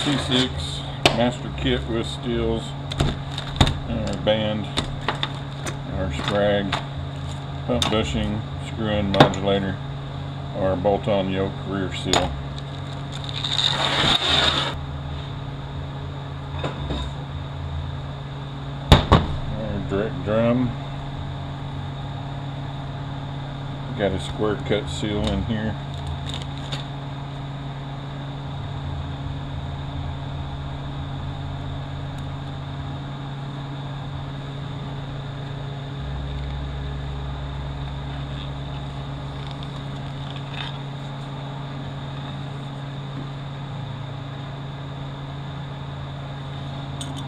T6 master kit with steels, and our band, our Sprag, pump bushing, screw-in modulator, our bolt-on yoke rear seal. Our direct drum. Got a square cut seal in here.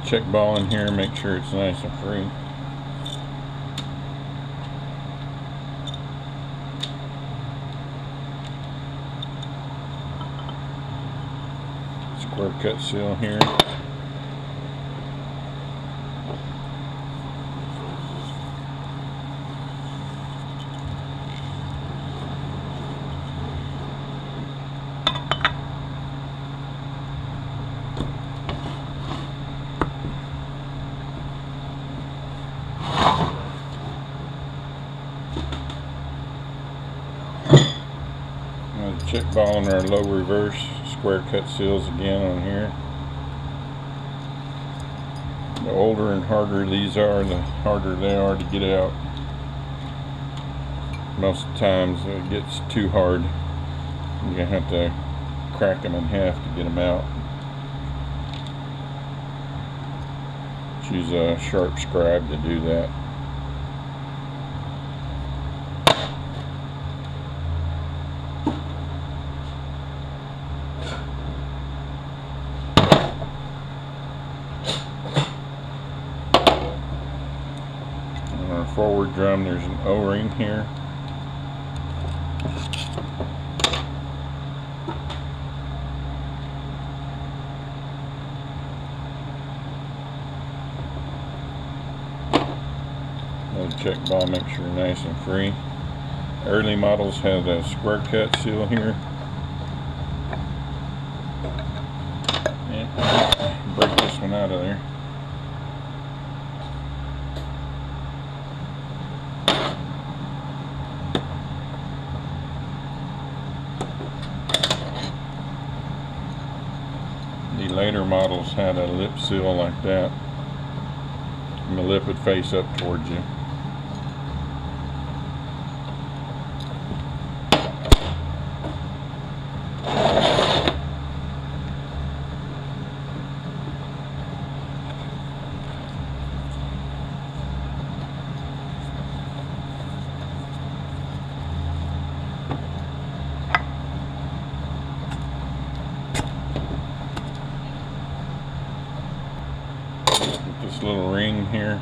Check ball in here, make sure it's nice and free. Square cut seal here. Check ball in our low reverse, square cut seals again on here. The older and harder these are, the harder they are to get out. Most times it gets too hard. You're gonna have to crack them in half to get them out. Choose a sharp scribe to do that. Forward drum, there's an O-ring here. Another check ball, make sure nice and free. Early models have a square cut seal here. And break this one out of there. The later models had a lip seal like that, and the lip would face up towards you. This little ring here,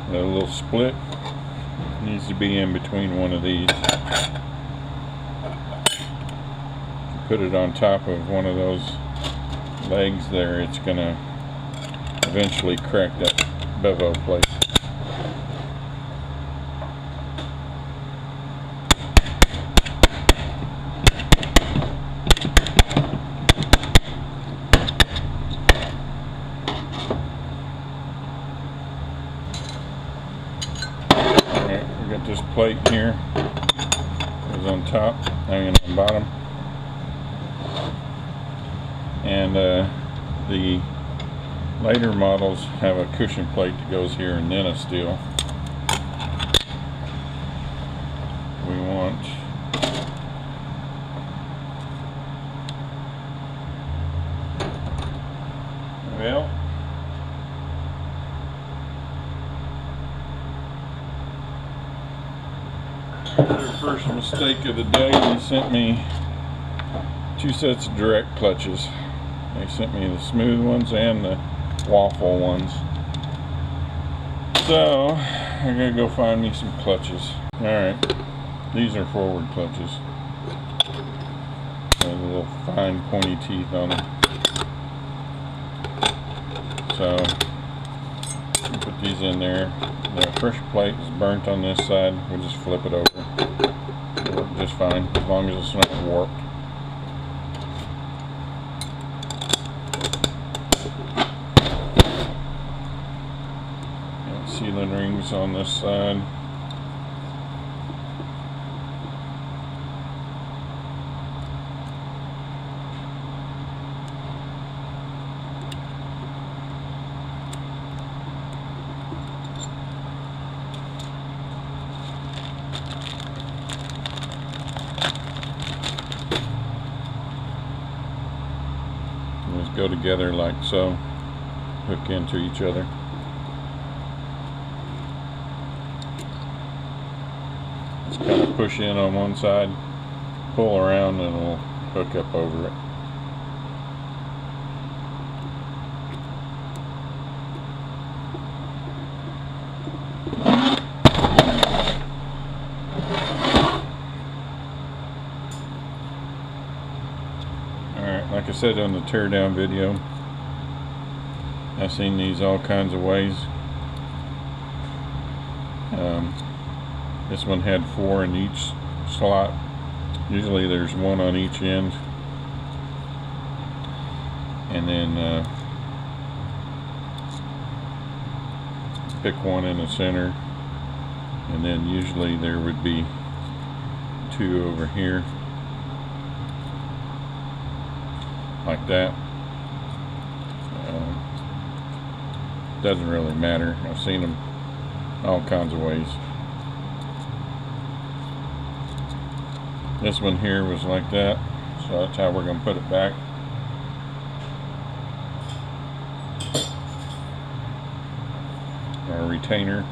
a little split, needs to be in between one of these. Put it on top of one of those legs there, it's going to eventually crack that bevel plate. This plate here is on top, hanging on the bottom, and the later models have a cushion plate that goes here and then a steel. We want well, first mistake of the day, they sent me 2 sets of direct clutches. They sent me the smooth ones and the waffle ones. So I gotta go find me some clutches. Alright, these are forward clutches. They have little fine pointy teeth on them. So put these in there. The pressure plate is burnt on this side. We'll just flip it over. It'll work just fine as long as it's not warped. Allen rings on this side. Just go together like so, hook into each other. Just kind of push in on one side, pull around, and it'll hook up over it. Like I said on the teardown video, I've seen these all kinds of ways. This one had 4 in each slot. Usually there's 1 on each end. And then pick 1 in the center. And then usually there would be 2 over here. Like that. Doesn't really matter. I've seen them all kinds of ways. This one here was like that, so that's how we're going to put it back. Our retainer,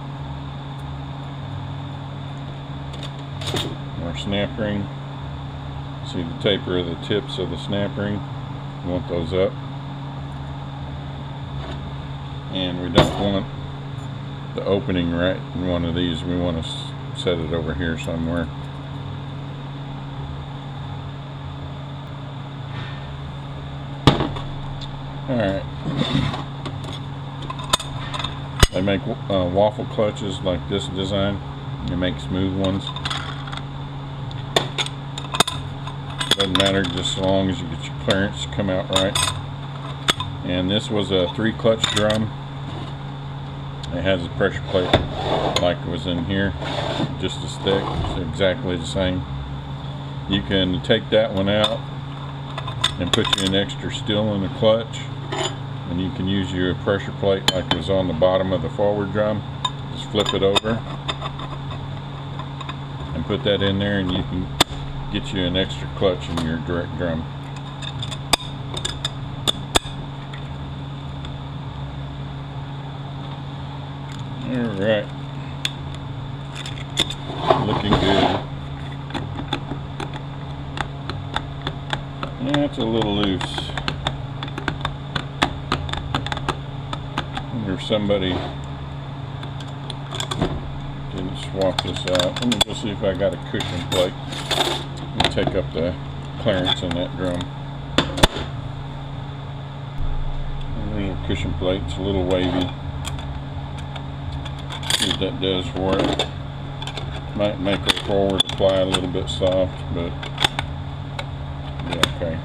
our snap ring. See the taper of the tips of the snap ring. We want those up, and we don't want the opening right in one of these. We want to set it over here somewhere. Alright, they make waffle clutches like this design. They make smooth ones. Doesn't matter, just as long as you get your clearance to come out right. And this was a 3 clutch drum. It has a pressure plate like it was in here, just as thick. It's exactly the same. You can take that one out and put you an extra still in the clutch, and you can use your pressure plate like it was on the bottom of the forward drum. Just flip it over and put that in there, and you can get you an extra clutch in your direct drum. Alright, looking good. Yeah, it's a little loose. Wonder if somebody didn't swap this out. Let me go see if I got a cushion plate. Let me take up the clearance in that drum. There's a cushion plate. It's a little wavy. See what that does for it. Might make our forward apply a little bit soft, but yeah, okay.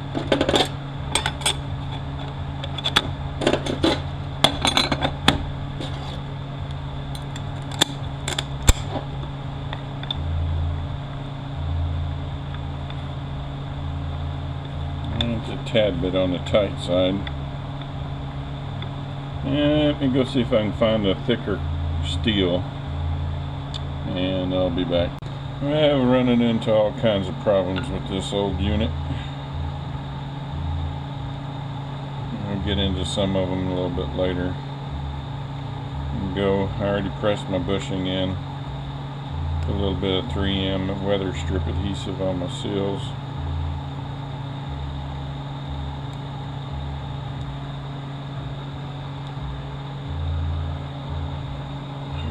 It's a tad bit on the tight side. And let me go see if I can find a thicker steel, and I'll be back. We're running into all kinds of problems with this old unit. I'll get into some of them a little bit later. I already pressed my bushing in. Put a little bit of 3M weather strip adhesive on my seals.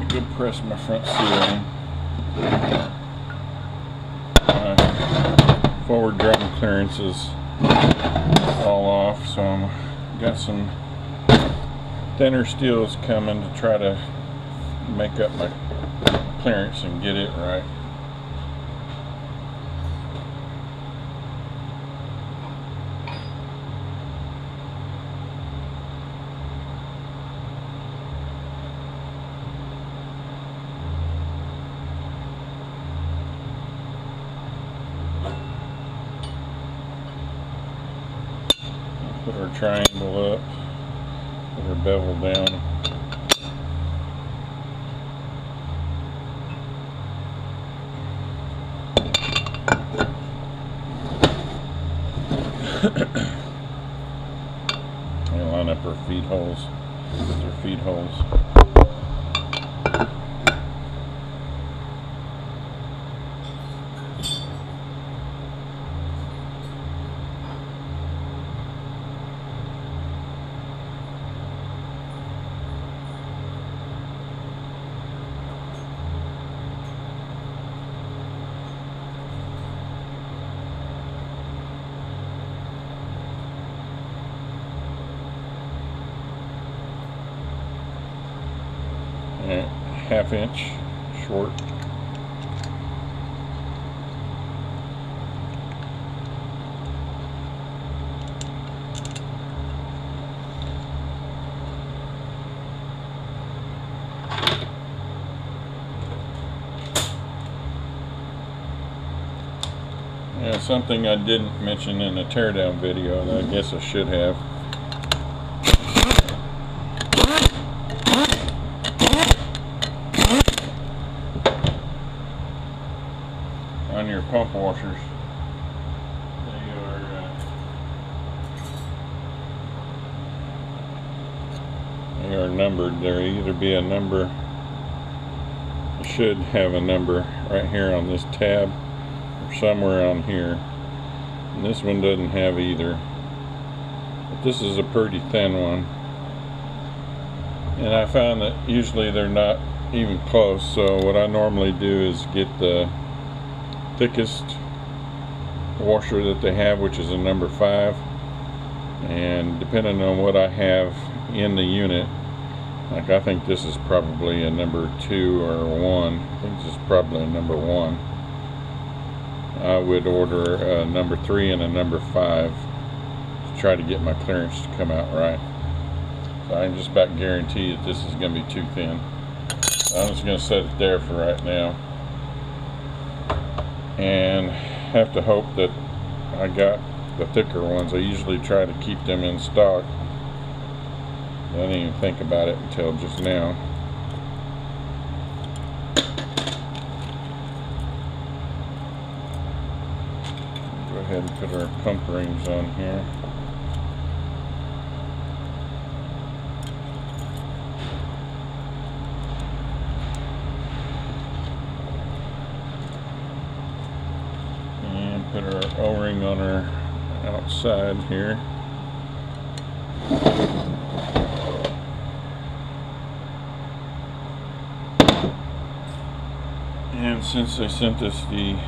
Go press my front seal in. My forward drum clearance is all off, so I've got some thinner steels coming to try to make up my clearance and get it right. Put our triangle up, put our bevel down. And line up our feed holes with our feed holes. Half-inch short. Yeah, something I didn't mention in the teardown video that I guess I should have. On your pump washers, they are numbered. There either be a number, it should have a number right here on this tab or somewhere on here, and this one doesn't have either, but this is a pretty thin one, and I found that usually they're not even close. So what I normally do is get the thickest washer that they have, which is a number 5, and depending on what I have in the unit, like I think this is probably a number 2 or 1, I think this is probably a number 1, I would order a number 3 and a number 5 to try to get my clearance to come out right. So I can just about guarantee that this is going to be too thin. I'm just going to set it there for right now, and have to hope that I got the thicker ones. I usually try to keep them in stock. I didn't even think about it until just now. Go ahead and put our pump rings on here. Put our O-ring on our outside here. And since they sent us the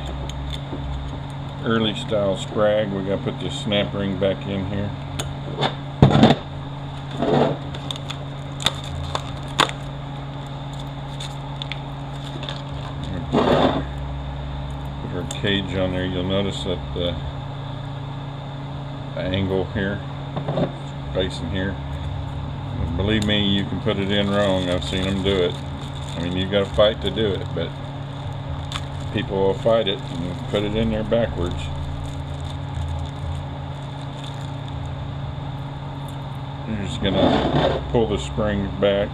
early style Sprag, we got to put this snap ring back in here. Cage on there. You'll notice that the angle here, facing here, believe me, you can put it in wrong. I've seen them do it. I mean, you got to fight to do it, but people will fight it and put it in there backwards. You're just gonna pull the springs back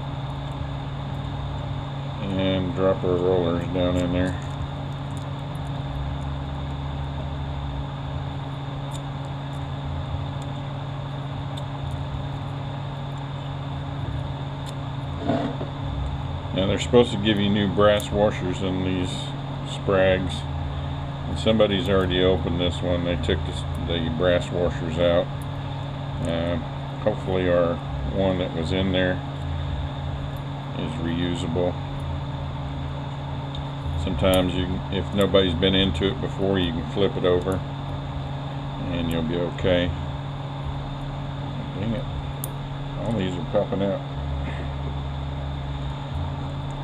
and drop our rollers down in there. Now they're supposed to give you new brass washers in these Sprags, and somebody's already opened this one. They took the brass washers out. Hopefully our one that was in there is reusable. Sometimes you can, if nobody's been into it before, you can flip it over and you'll be okay. Dang it, all these are popping out.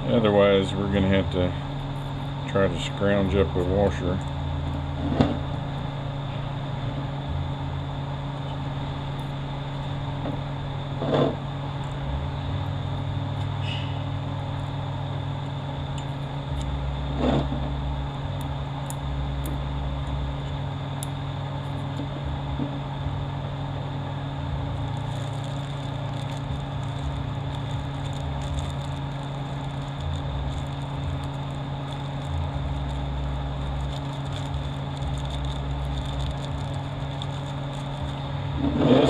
Otherwise, we're going to have to try to scrounge up a washer.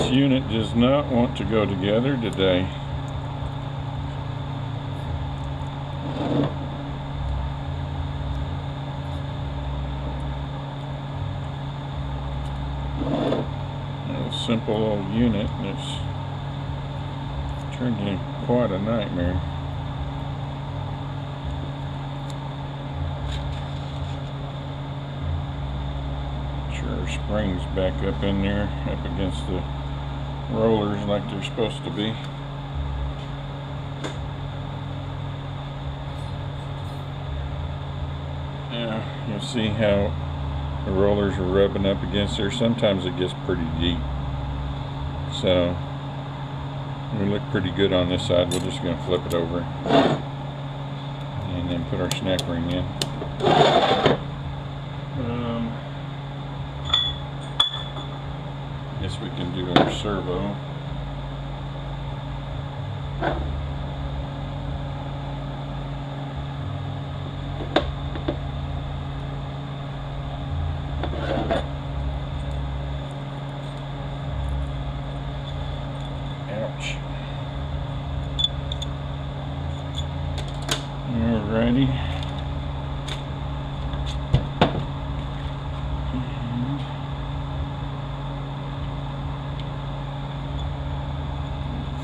This unit does not want to go together today. A simple old unit that's turned into quite a nightmare. Sure, springs back up in there, up against the rollers like they're supposed to be. Yeah, you'll see how the rollers are rubbing up against there. Sometimes it gets pretty deep. So we look pretty good on this side. We're just going to flip it over and then put our snack ring in. Guess we can do our servo. Ouch. Alrighty.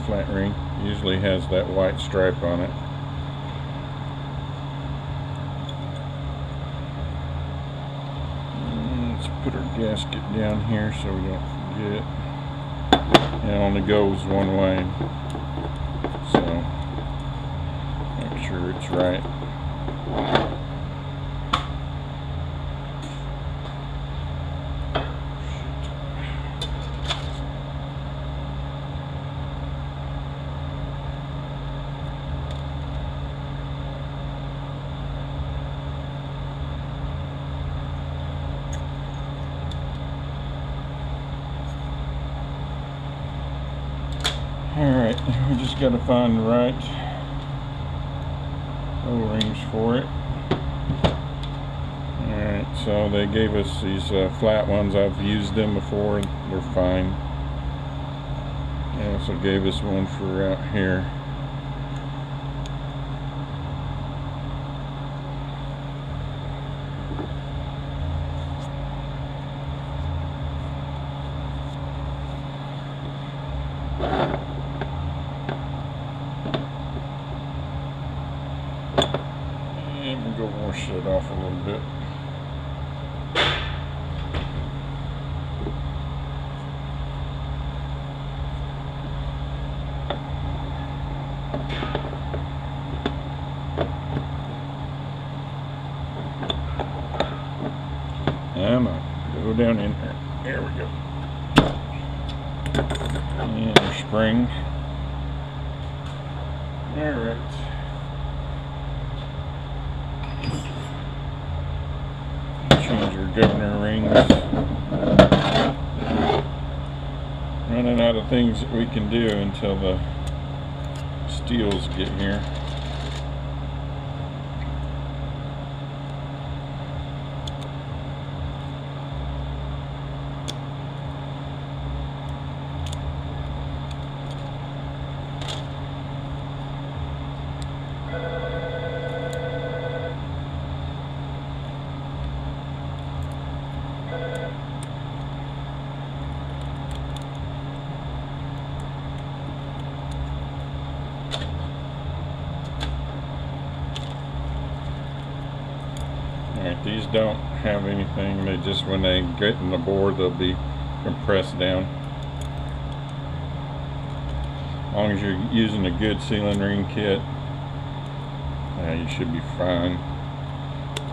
Flat ring usually has that white stripe on it. Let's put our gasket down here so we don't forget. It only goes one way, so make sure it's right. Alright, we just got to find the right O-rings for it. Alright, so they gave us these flat ones. I've used them before, they're fine. They also gave us one for out here. Go wash it off a little bit. Come on, go down in there. There we go. And our spring. Alright. Change your governor rings. Running out of things that we can do until the steels get here. Alright, these don't have anything. They just, when they get in the board, they'll be compressed down. As long as you're using a good sealing ring kit, you should be fine.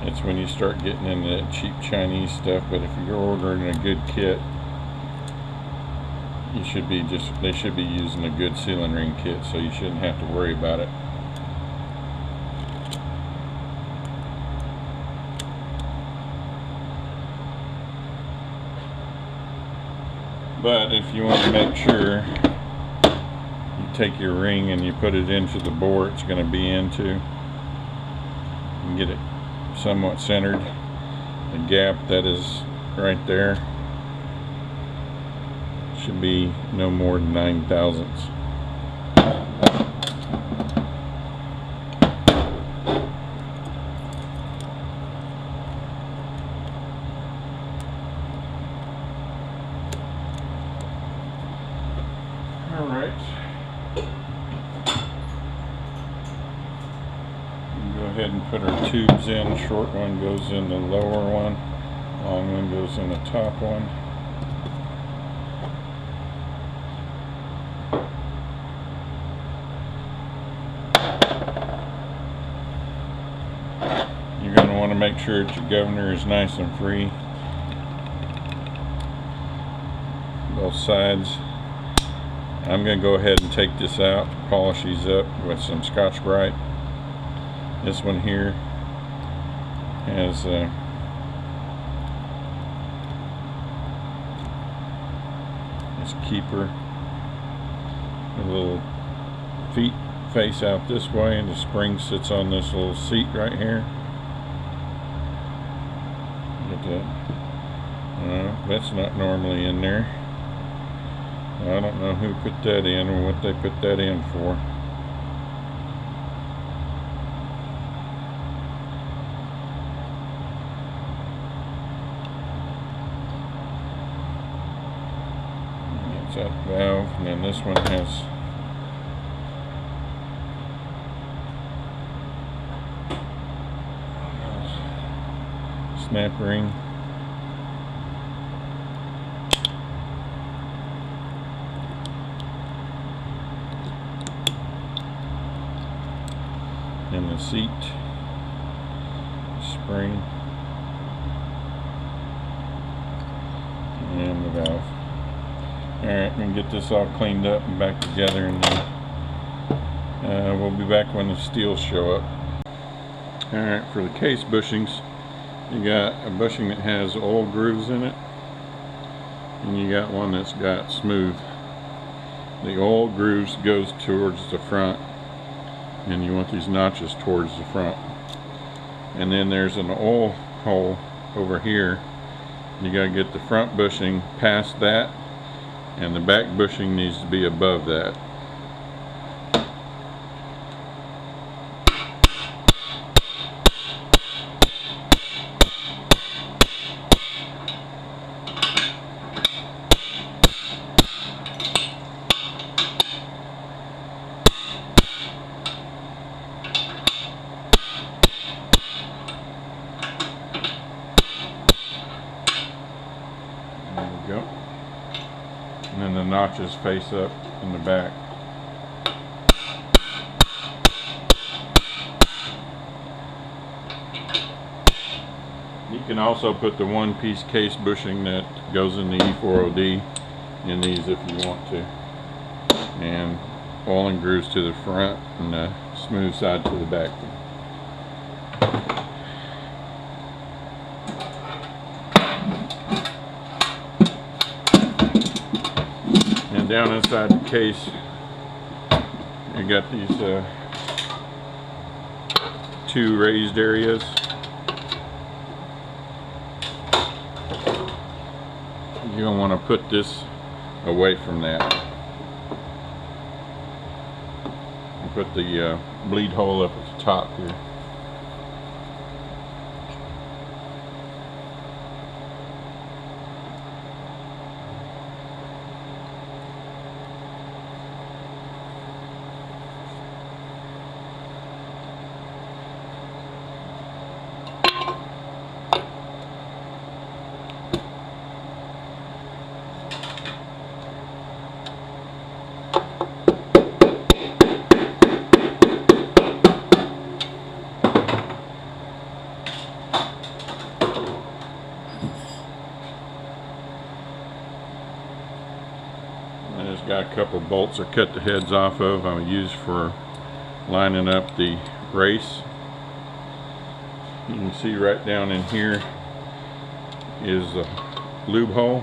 It's when you start getting into that cheap Chinese stuff, but if you're ordering a good kit, you should be they should be using a good sealing ring kit, so you shouldn't have to worry about it. But if you want to make sure, you take your ring and you put it into the bore it's going to be into and get it somewhat centered. The gap that is right there should be no more than 9 thousandths. Alright. Go ahead and put our tubes in. Short one goes in the lower one. Long one goes in the top one. You're going to want to make sure that your governor is nice and free. Both sides. I'm going to go ahead and take this out, polish these up with some Scotch-Brite. This one here has this keeper. The little feet face out this way, and the spring sits on this little seat right here. Look at that. That's not normally in there. I don't know who put that in or what they put that in for. That's that valve, and then this one has snap ring. And the seat, spring, and the valve. Alright, I'm going to get this all cleaned up and back together, and then we'll be back when the steels show up. Alright, for the case bushings, you got a bushing that has oil grooves in it, and you got one that's got smooth. The oil grooves goes towards the front, and you want these notches towards the front. And then there's an oil hole over here. You got to get the front bushing past that, and the back bushing needs to be above that. Go. And then the notches face up in the back. You can also put the one-piece case bushing that goes in the E40D in these if you want to. And oil and grooves to the front and the smooth side to the back. Down inside the case, you got these two raised areas. You're going to want to put this away from that. And put the bleed hole up at the top here. Got a couple bolts I cut the heads off of. I'll use for lining up the race. You can see right down in here is the lube hole.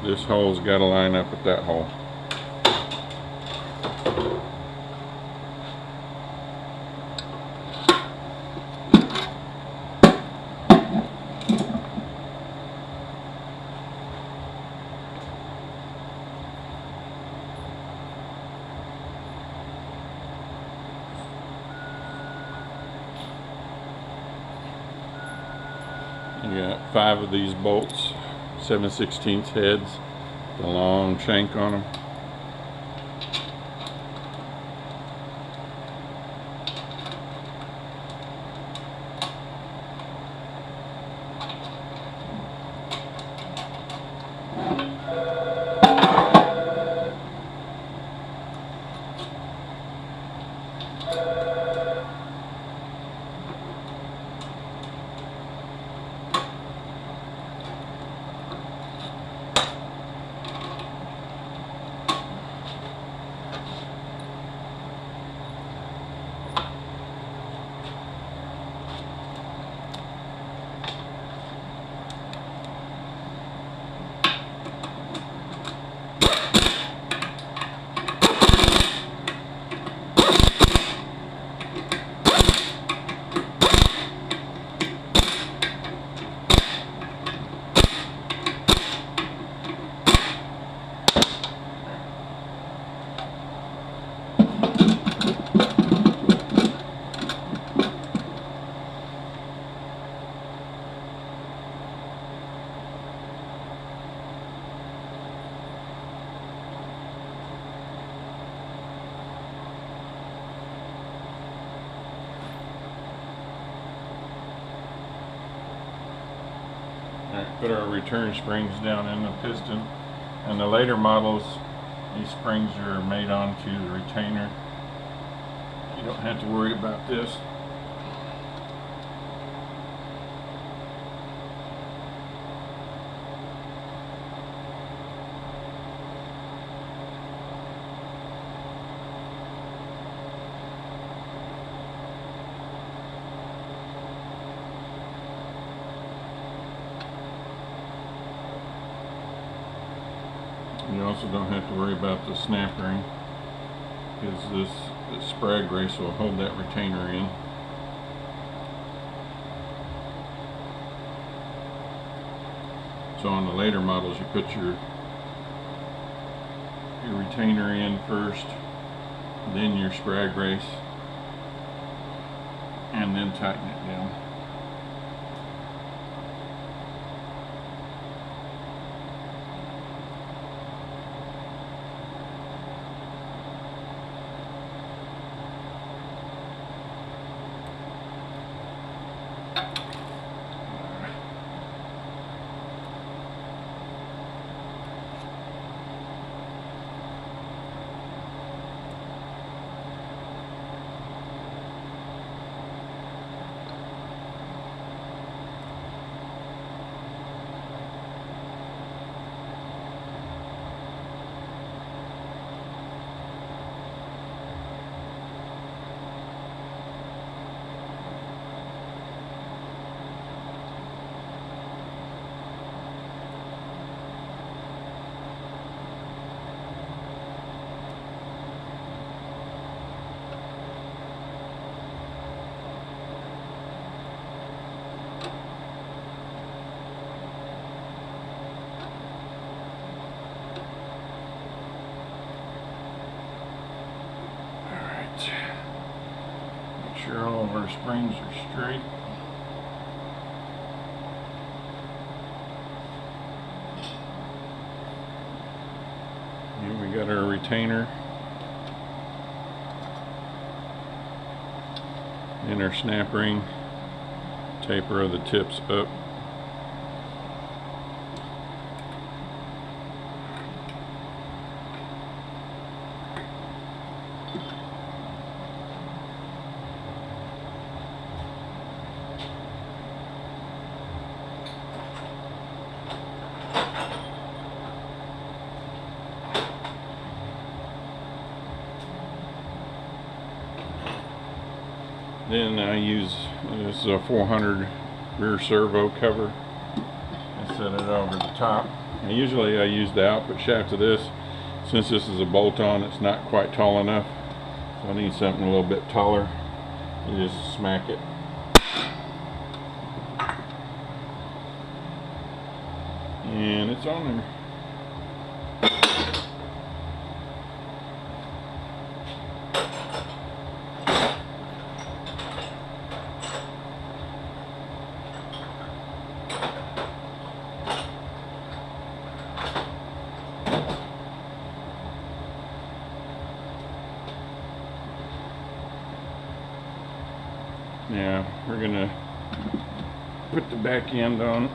This hole's got to line up with that hole. got 5 of these bolts, 7/16 heads, the long shank on them. Put our return springs down in the piston, and the later models, these springs are made onto the retainer. You don't have to worry about this. You also don't have to worry about the snap ring, because this Sprag race will hold that retainer in. So on the later models, you put your retainer in first, then your Sprag race, and then tighten it down. Make sure all of our springs are straight. And we got our retainer and our snap ring. Taper of the tips up. Then I use this is a 400 rear servo cover. I set it over the top. And usually I use the output shaft of this. Since this is a bolt-on, it's not quite tall enough, so I need something a little bit taller. You just smack it. And it's on there. Now we're gonna put the back end on.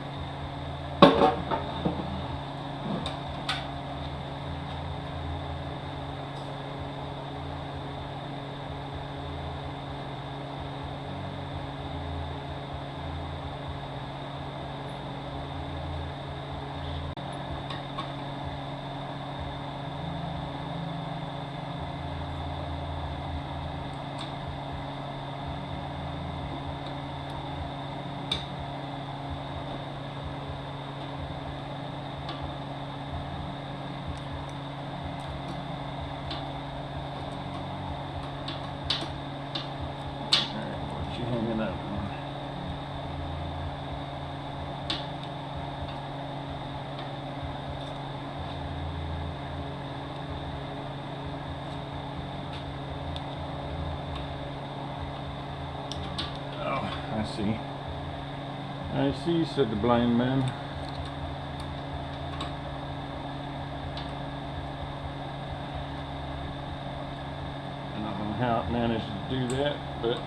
Hanging up on. Oh, I see. I see, said the blind man. I don't know how it managed to do that, but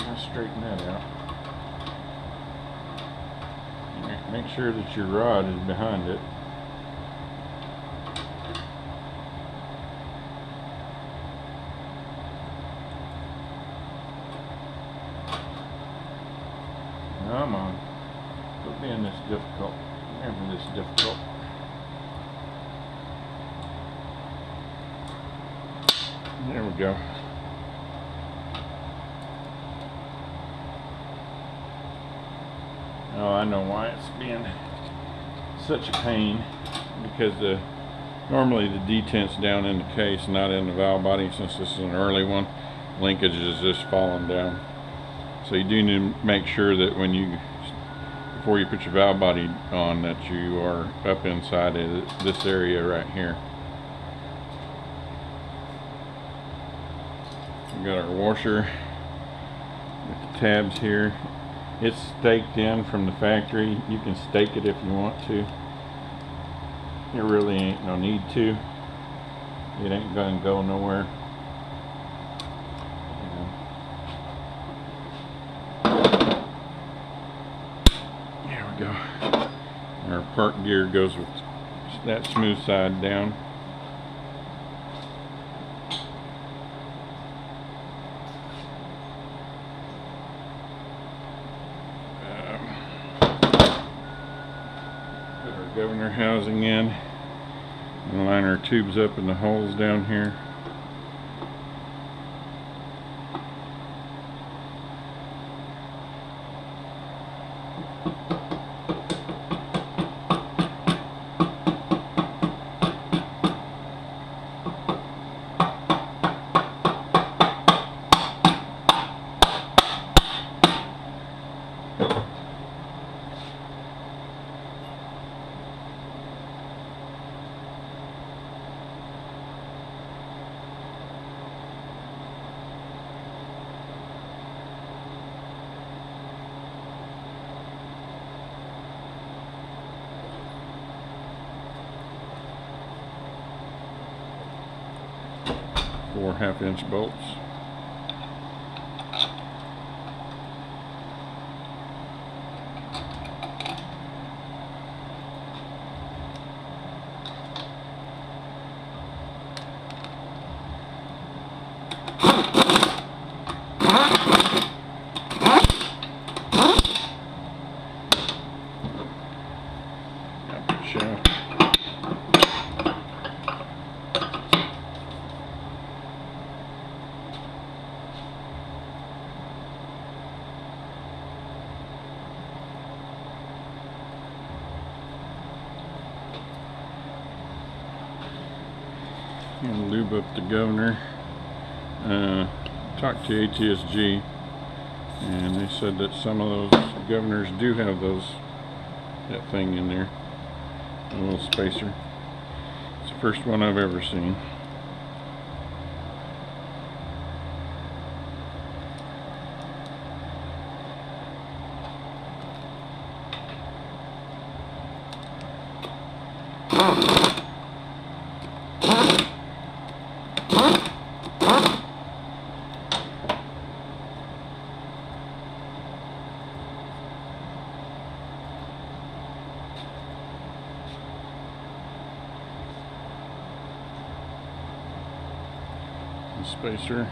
I'll straighten that out. Make sure that your rod is behind it. Come on. Quit being this difficult. Never this difficult. There we go. Oh, I know why it's being such a pain, because normally the detent's down in the case, not in the valve body. Since this is an early one, linkage is just falling down. So you do need to make sure that before you put your valve body on, that you are up inside of this area right here. We got our washer with the tabs here. It's staked in from the factory. You can stake it if you want to. There really ain't no need to. It ain't gonna go nowhere. There we go. Our park gear goes with that smooth side down. Governor housing in and line our tubes up in the holes down here. Four 1/2-inch bolts. Shaft. And lube up the governor. Talked to ATSG, and they said that some of those governors do have that thing in there, a little spacer. It's the first one I've ever seen. Spacer.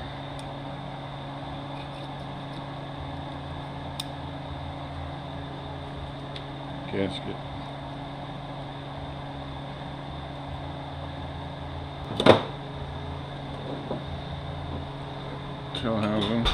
Gasket. Tail housing.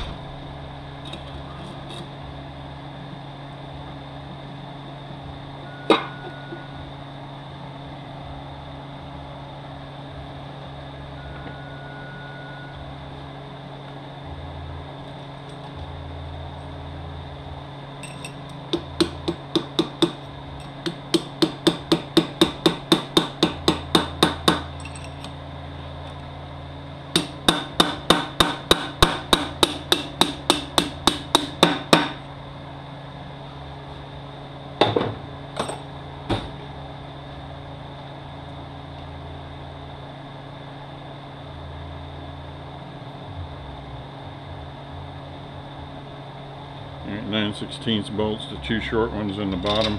Alright, 9/16 bolts, the two short ones in the bottom.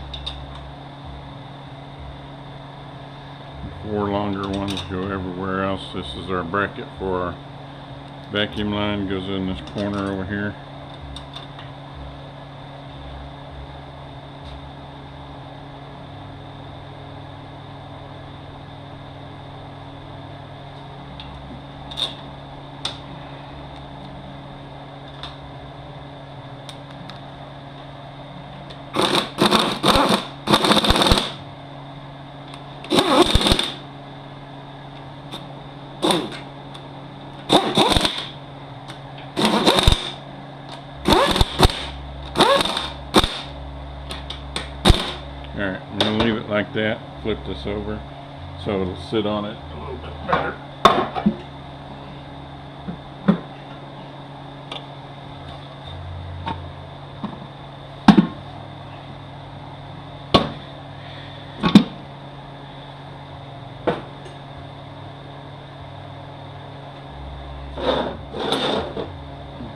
4 longer ones go everywhere else. This is our bracket for our vacuum line, goes in this corner over here. Alright, I'm going to leave it like that, flip this over so it'll sit on it a little bit better.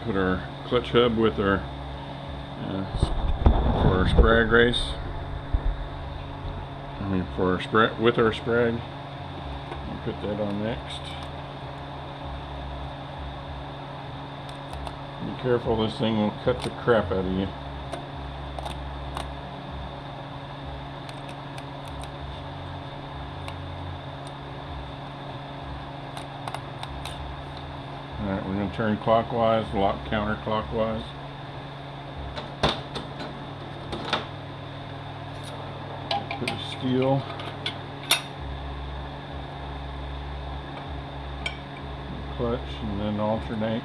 Put our clutch hub with our for our Sprag race. For our Sprag, with our Sprag. I'll put that on next. Be careful, this thing will cut the crap out of you. Alright, we're going to turn clockwise, lock counterclockwise. Put a steel. Clutch and then alternate.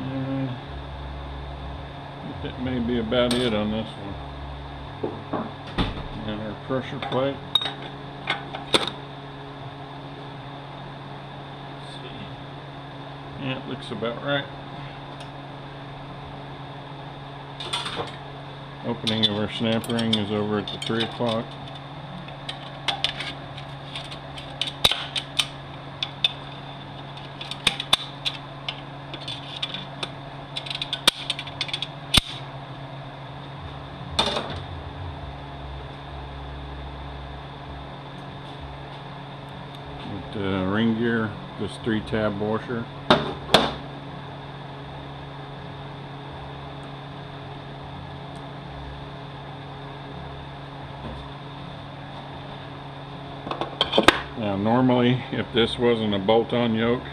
And that may be about it on this one. And our pressure plate. Let's see. Yeah, it looks about right. Opening of our snap ring is over at the 3 o'clock. Ring gear, this 3-tab washer. Now normally, if this wasn't a bolt-on yoke,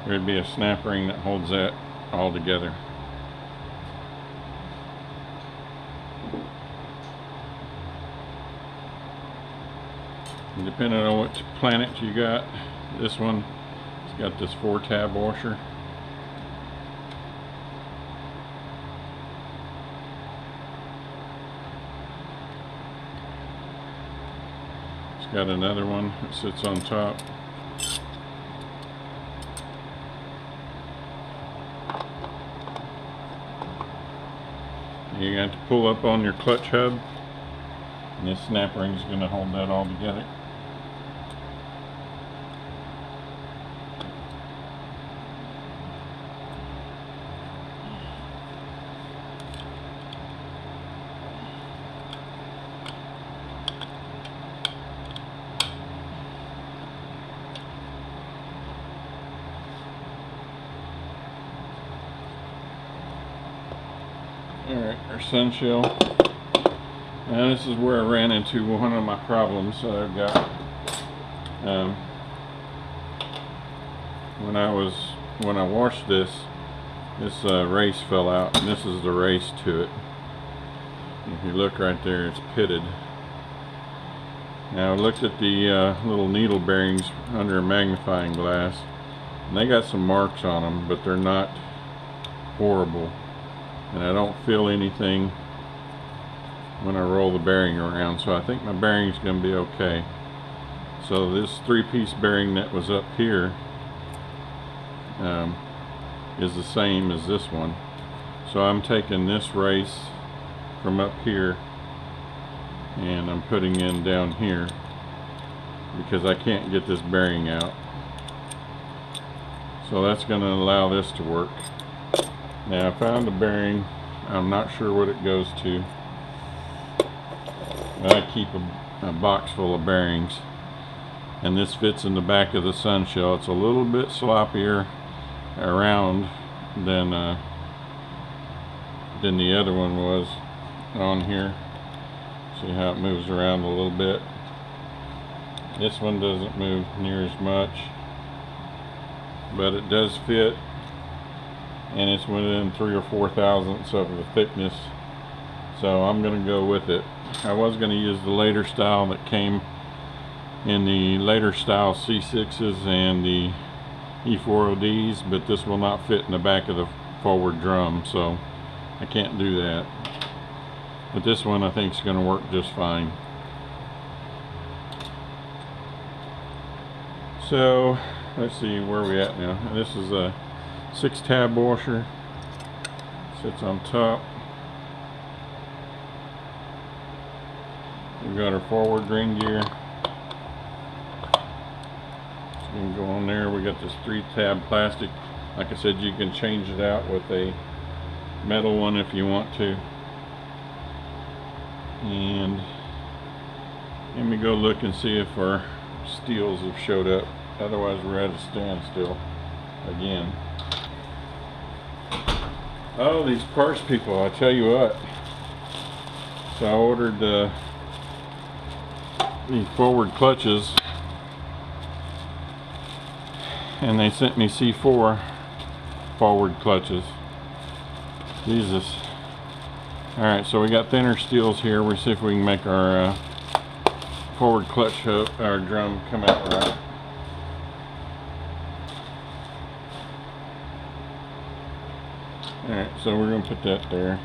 there'd be a snap ring that holds that all together. And depending on what planet you got, this one, it's got this 4-tab washer. It's got another one that sits on top. You got to pull up on your clutch hub, and this snap ring is going to hold that all together. Alright, our sun shell. Now this is where I ran into one of my problems that I've got. When I washed this race fell out, and this is the race to it. If you look right there, it's pitted. Now I looked at the little needle bearings under a magnifying glass, and they got some marks on them, but they're not horrible. And I don't feel anything when I roll the bearing around, so I think my bearing's going to be okay. So this 3-piece bearing that was up here is the same as this one. So I'm taking this race from up here and I'm putting in down here because I can't get this bearing out. So that's going to allow this to work. Now I found a bearing, I'm not sure what it goes to. I keep a box full of bearings, and this fits in the back of the sun shell. It's a little bit sloppier around than the other one was on here. See how it moves around a little bit. This one doesn't move near as much, but it does fit. And it's within 3 or 4 thousandths of the thickness, so I'm going to go with it. I was going to use the later style that came in the later style C6s and the E4ODs, but this will not fit in the back of the forward drum, so I can't do that. But this one I think is going to work just fine. So let's see where we at now. This is a 6-tab washer, sits on top. We've got our forward ring gear. So we can go on there. We got this 3-tab plastic. Like I said, you can change it out with a metal one if you want to. And let me go look and see if our steels have showed up. Otherwise we're at a standstill again. Oh, these parts people, I tell you what. So I ordered these forward clutches, and they sent me C4 forward clutches. Jesus. Alright, so we got thinner steels here. We'll see if we can make our forward clutch our drum come out right. Alright, so we're going to put that there.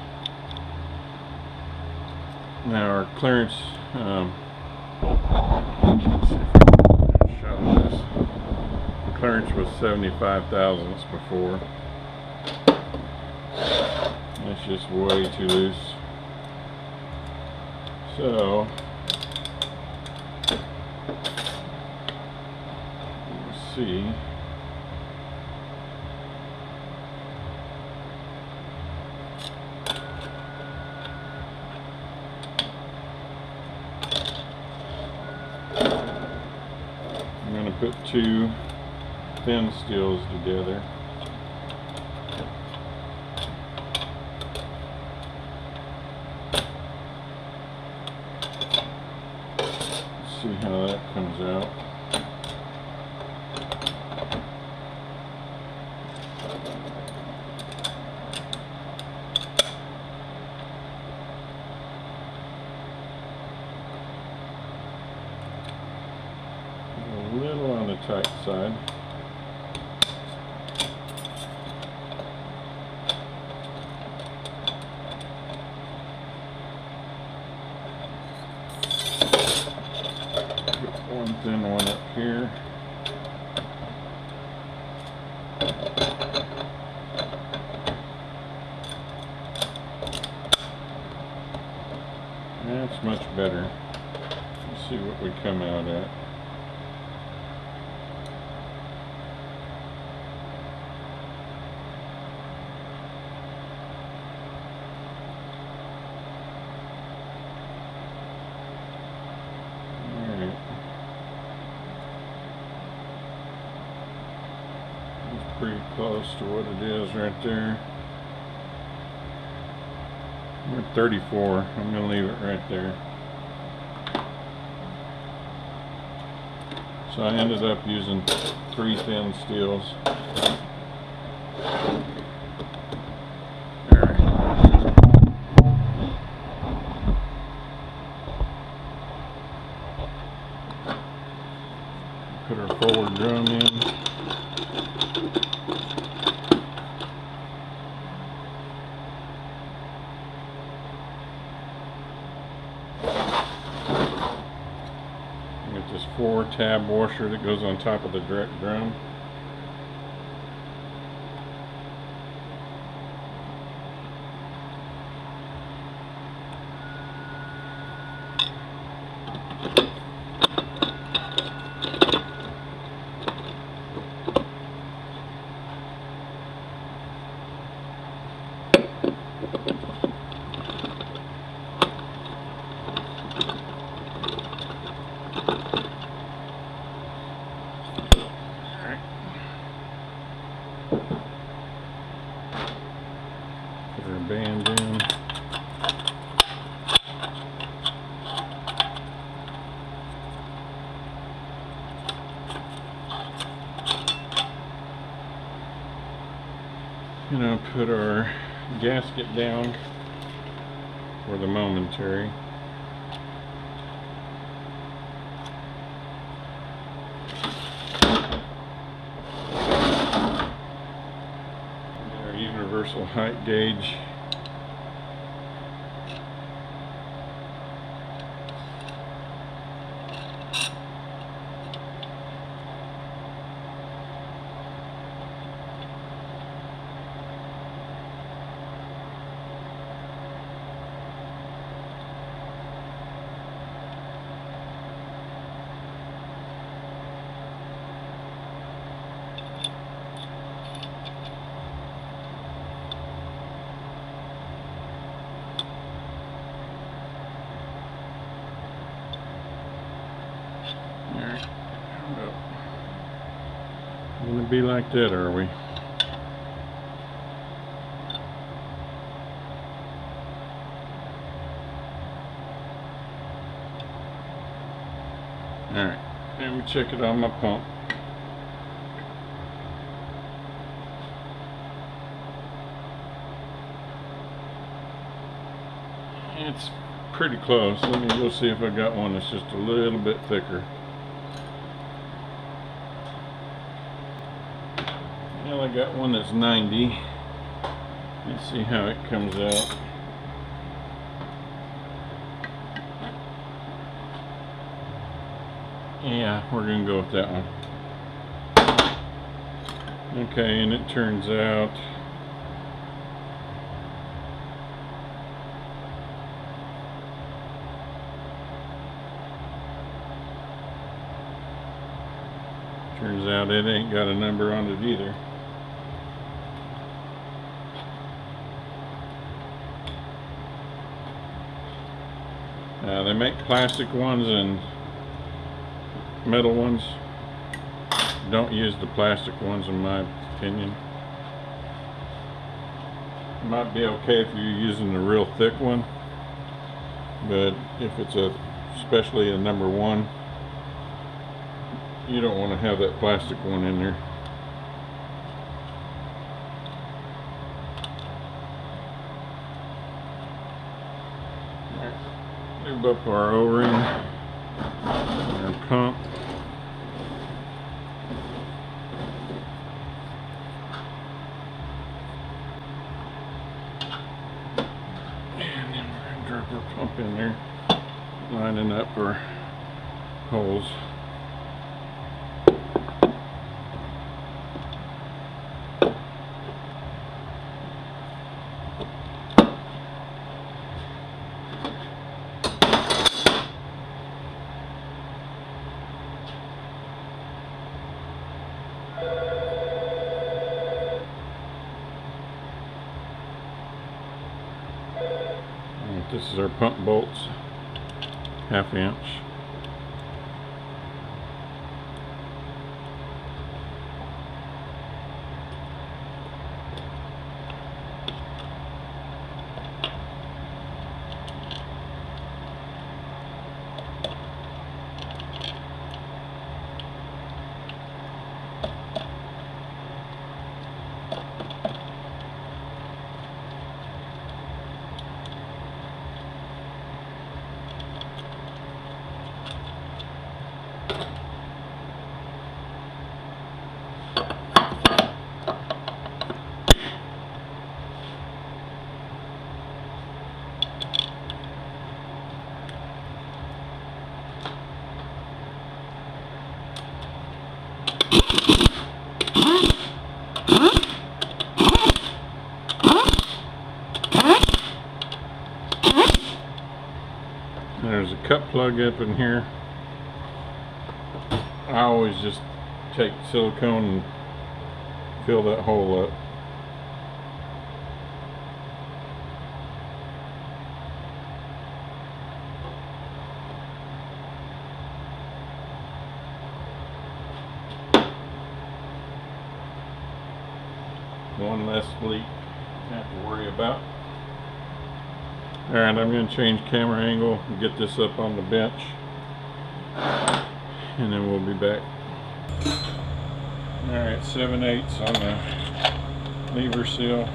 Now our clearance, let's see if I can show this. The clearance was 75 thousandths before. It's just way too loose. So, let's see. I'm going to put 2 thin steels together. See how that comes out. A little on the tight side. One thin one up here. That's much better. Let's see what we come out at. Pretty close to what it is right there. We're at 34. I'm going to leave it right there. So I ended up using 3 thin steels. Alright. Put our forward drum in. This 4-tab washer that goes on top of the direct drum. Put our band in. You know, put our gasket down for the momentary. Universal height gauge. Gonna be like that, are we? Alright, let me check it on my pump. It's pretty close. Let me go see if I got one that's just a little bit thicker. Well, I got one that's 90. Let's see how it comes out. Yeah, we're gonna go with that one. Okay, and it turns out it ain't got a number on it either. They make plastic ones and metal ones. Don't use the plastic ones in my opinion. It might be okay if you're using a real thick one, but if it's especially a number 1, you don't want to have that plastic one in there. Lube up our O-ring, our pump. And then we're going to drop our pump in there, lining up our holes. This is our pump bolts, 1/2 inch. There's a cut plug up in here. I always just take silicone and fill that hole up. One less leak to have to worry about. Alright, I'm going to change camera angle and get this up on the bench, and then we'll be back. Alright, 7/8 on the lever seal.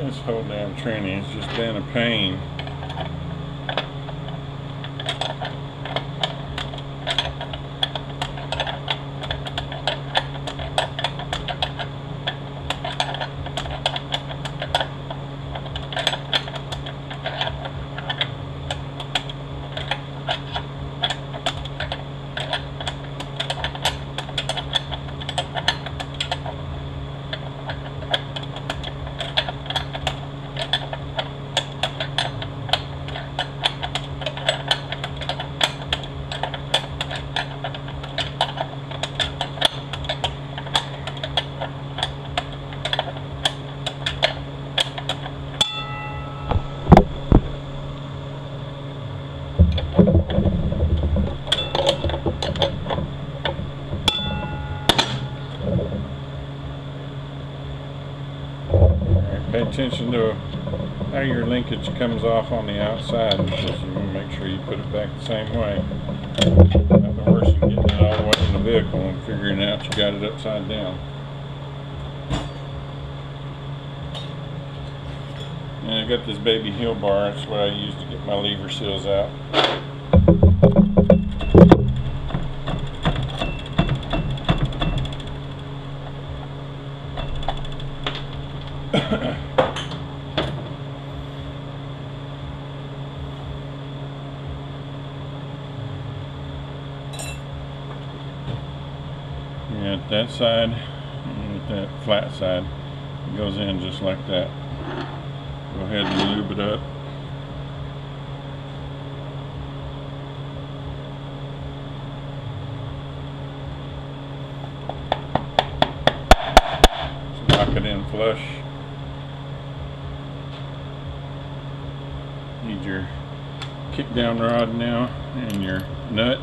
This whole damn tranny has just been a pain. Pay attention to how your linkage comes off on the outside, because you want to make sure you put it back the same way. Nothing worse than getting it all the way in the vehicle and figuring out you got it upside down. And I got this baby heel bar. That's what I use to get my lever seals out. Yeah, that side and with that flat side, it goes in just like that. Go ahead and lube it up. Lock it in flush. your kick down rod now and your nut.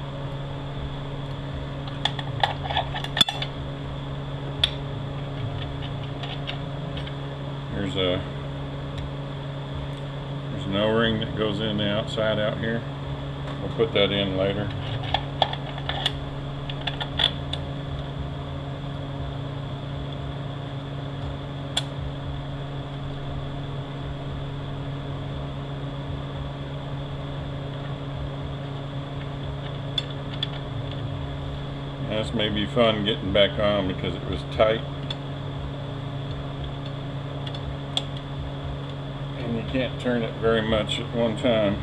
There's an O-ring that goes in the outside out here. We'll put that in later. This may be fun getting back on because it was tight. And you can't turn it very much at one time.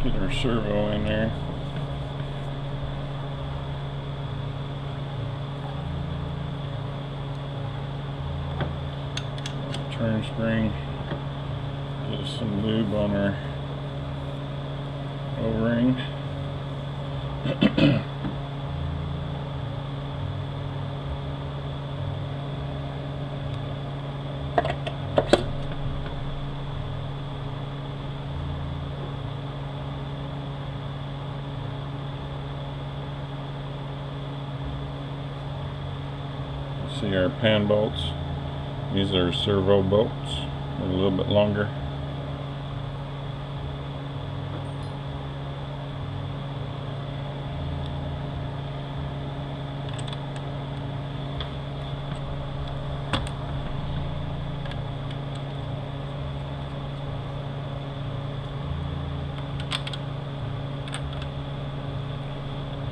Get our servo in there. Turn spring. Get some lube on our O-ring. See our pan bolts. These are servo bolts. They're a little bit longer.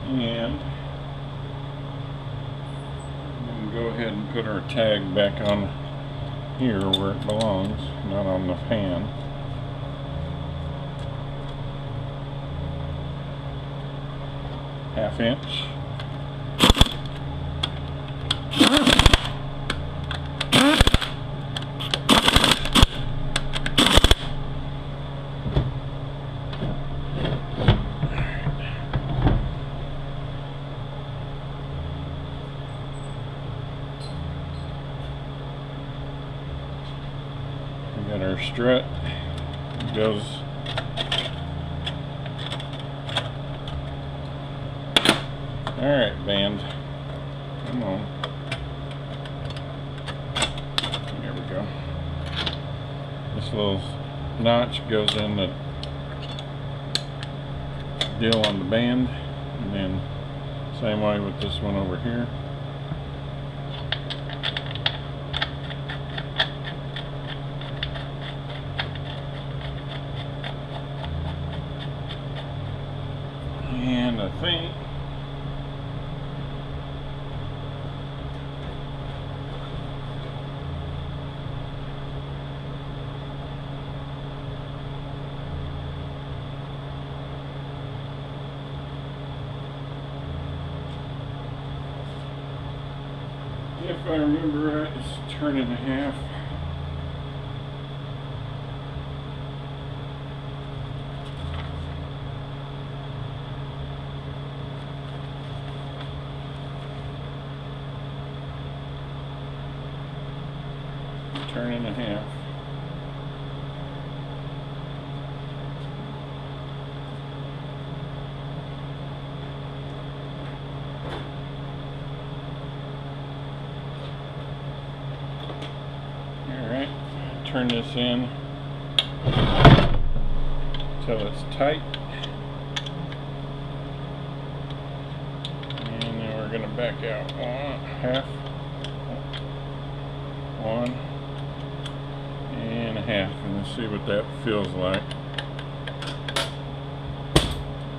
And go ahead and put our tag back on here where it belongs, not on the pan. Half inch. Got our strut. It goes alright, band. Come on. There we go. This little notch goes in the deal on the band, and then same way with this one over here. And I think If I remember right, it's a turn and a half. Turn and a half. Alright, turn this in until it's tight. And then we're going to back out one and a half, and let's see what that feels like.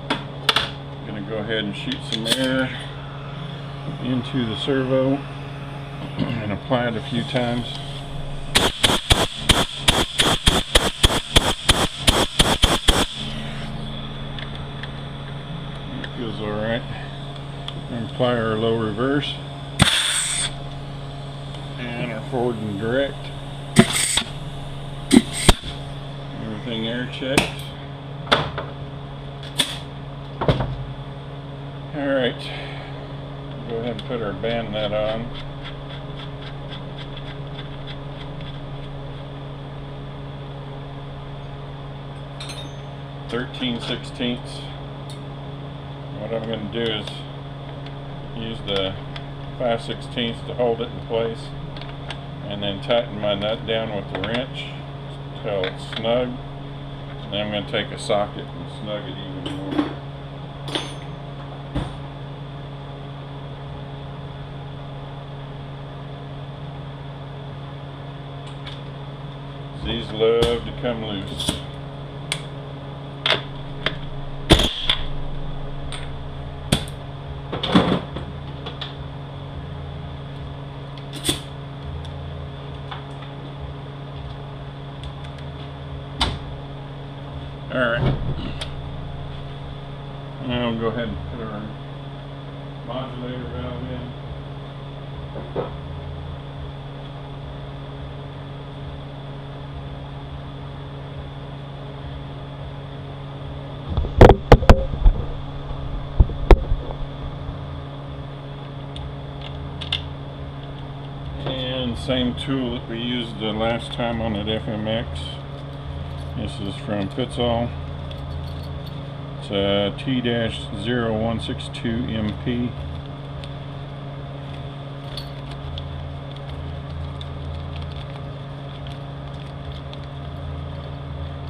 I'm going to go ahead and shoot some air into the servo and apply it a few times. It feels alright. And apply our low reverse and our forward and direct. Everything air checks. Alright, go ahead and put our band net on. .13/16. What I'm going to do is use the 5/16 to hold it in place, and then tighten my nut down with the wrench until it's snug. And then I'm going to take a socket and snug it even more. These love to come loose. Alright, now we'll go ahead and put our modulator valve in. And same tool that we used the last time on that FMX. This is from Fitzall. It's a T-0162MP.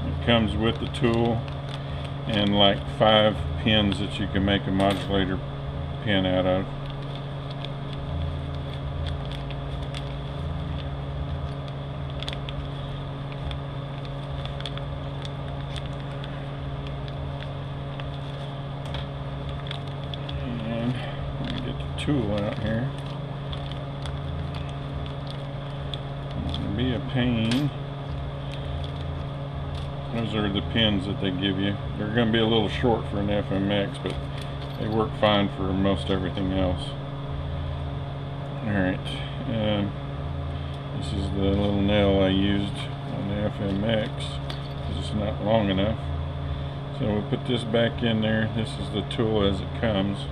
It comes with the tool and like 5 pins that you can make a modulator pin out of. Tool out here. It's going to be a pain. Those are the pins that they give you. They're going to be a little short for an FMX, but they work fine for most everything else. Alright, this is the little nail I used on the FMX because it's not long enough. So we'll put this back in there. This is the tool as it comes.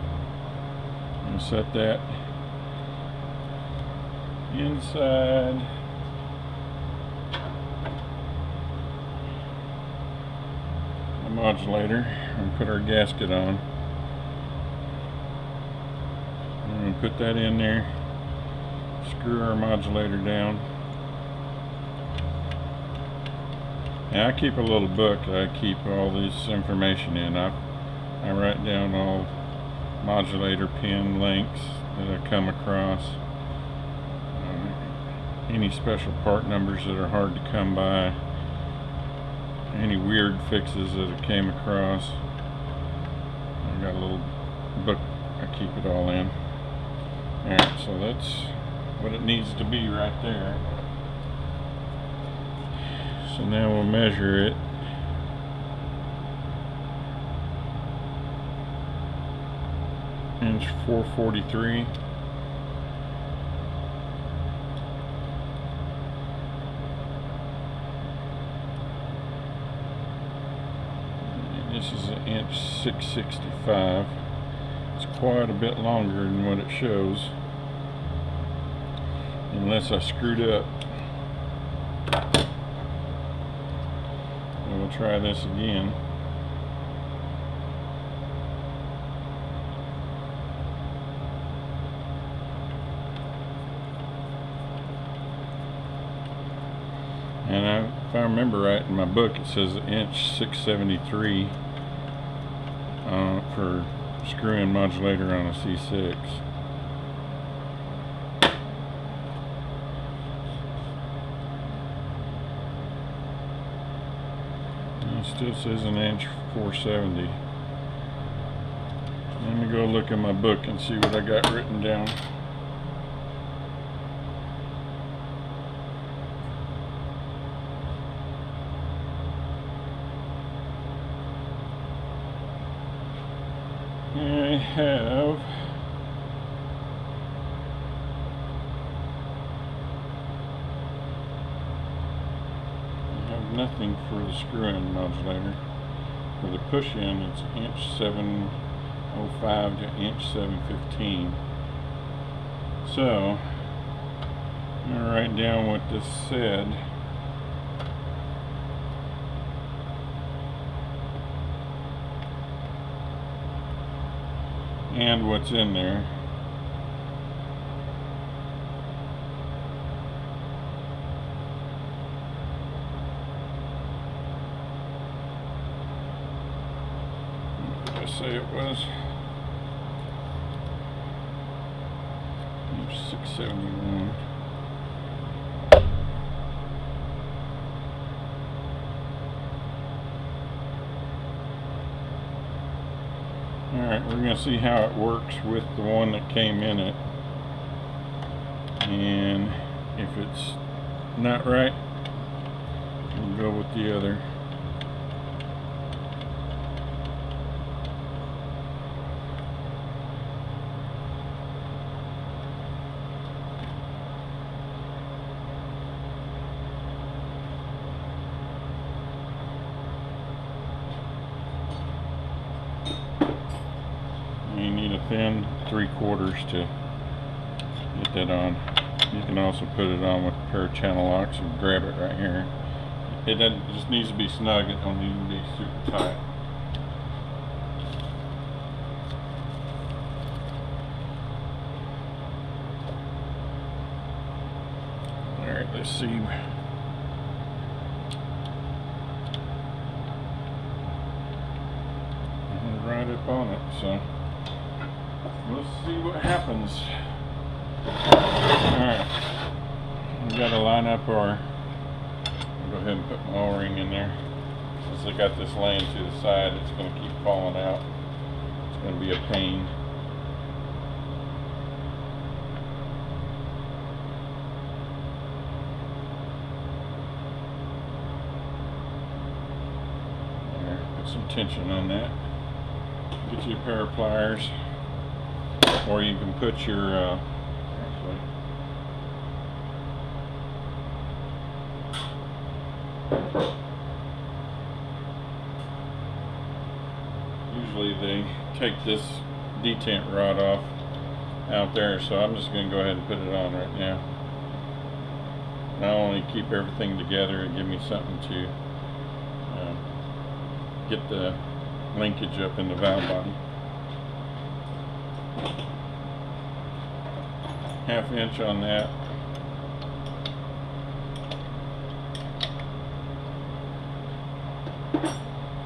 And set that inside the modulator and put our gasket on. And put that in there, screw our modulator down. Now I keep a little book that I keep all this information in. I write down all modulator pin links that I come across, any special part numbers that are hard to come by, any weird fixes that I came across. I've got a little book I keep it all in. Alright, so that's what it needs to be right there. So now we'll measure it. Inch 443. This is an inch 665. It's quite a bit longer than what it shows, unless I screwed up. And we'll try this again. And if I remember right, in my book it says inch 673 for screw-in modulator on a C6. And it still says an inch 470. Let me go look in my book and see what I got written down. I have nothing for the screw-in modulator. For the push-in, it's inch 705 to inch 715. So I'm going to write down what this said. And what's in there. What did I say it was? 671. Alright, we're going to see how it works with the one that came in it, and if it's not right, we'll go with the other. You need a thin 3/4 to get that on. You can also put it on with a pair of channel locks and grab it right here. It just needs to be snug. It don't need to be super tight. Alright, let's see. Right up on it, so let's see what happens. Alright, we got to line up our, I'll go ahead and put my O-ring in there. Since I got this laying to the side, it's going to keep falling out. It's going to be a pain. There, put some tension on that. Get you a pair of pliers, or you can put your actually, usually they take this detent rod off out there, so I'm just going to go ahead and put it on right now. Not only keep everything together and give me something to get the linkage up in the valve body. 1/2 inch on that.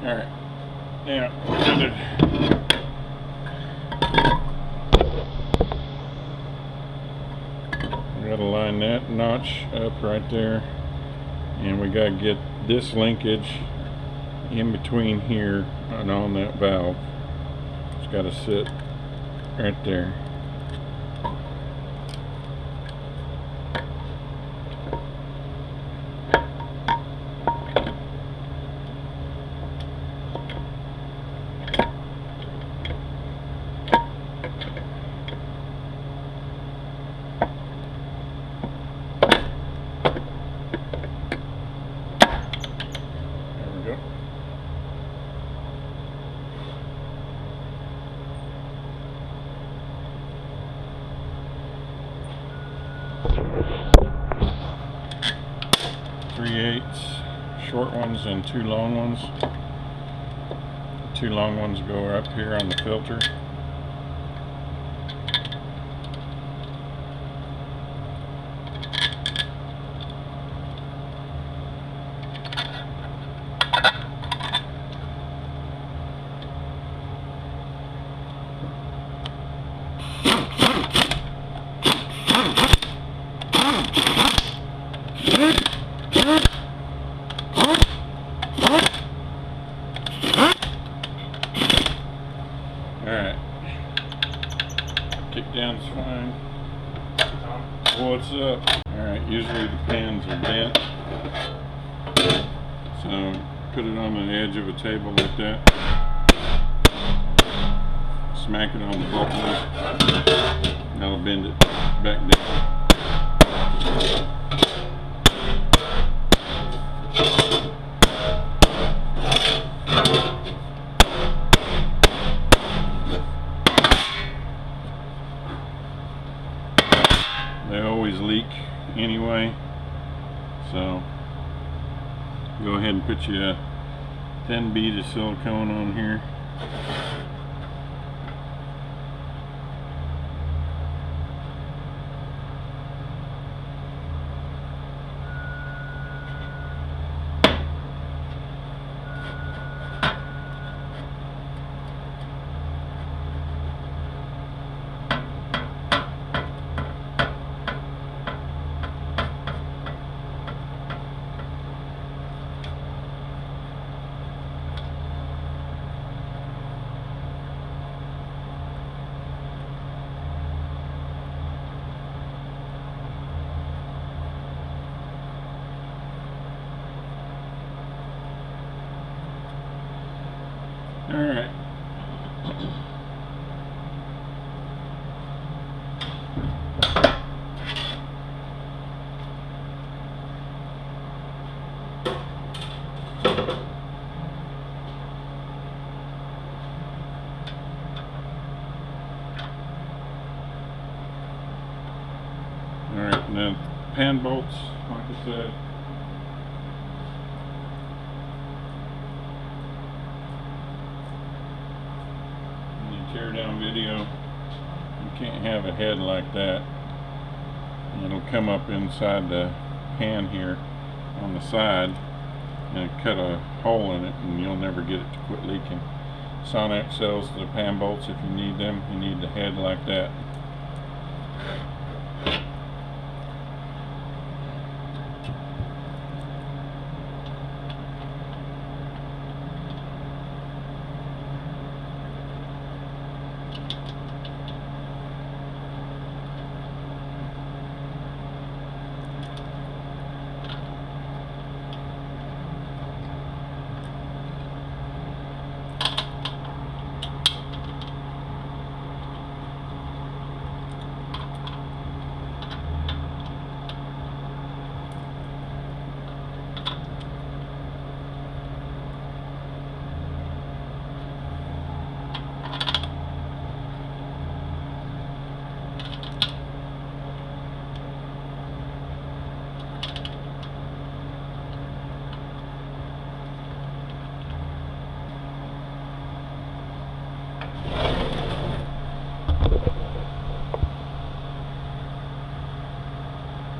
Alright, now we gotta line that notch up right there, and we gotta get this linkage in between here and on that valve. It's got to sit right there. 3/8 short ones and 2 long ones. The 2 long ones go up here on the filter. Alright, kick down's fine. What's up? Alright, usually the pans are bent, so put it on the edge of a table like that, smack it on the button, that'll bend it back down. They always leak anyway, so go ahead and put you a thin bead of silicone on here. Alright. Alright, now pan bolts, like I said, tear down video, you can't have a head like that. It'll come up inside the pan here on the side and cut a hole in it, and you'll never get it to quit leaking. Sonax sells the pan bolts if you need them. You need the head like that.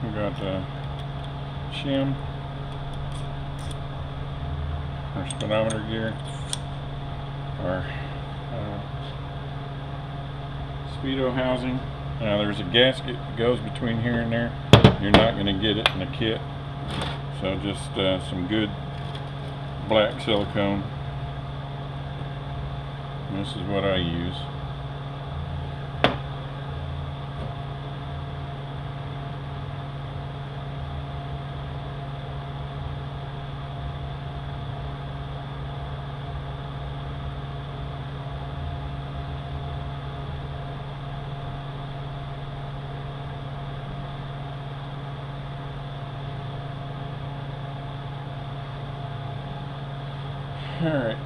We got the shim, our speedometer gear, our speedo housing. Now there's a gasket that goes between here and there. You're not going to get it in the kit, so just some good black silicone. And this is what I use. All right.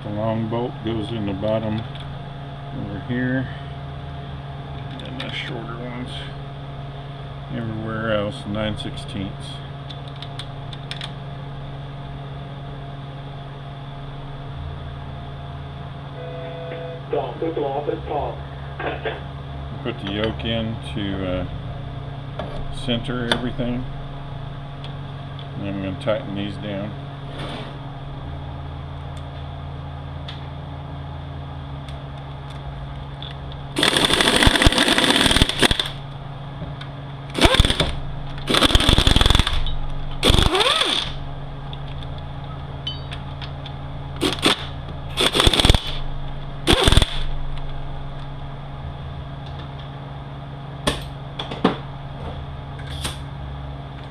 The long bolt goes in the bottom over here, and the shorter ones everywhere else 9/16. Put the yoke in to center everything, and I'm going to tighten these down.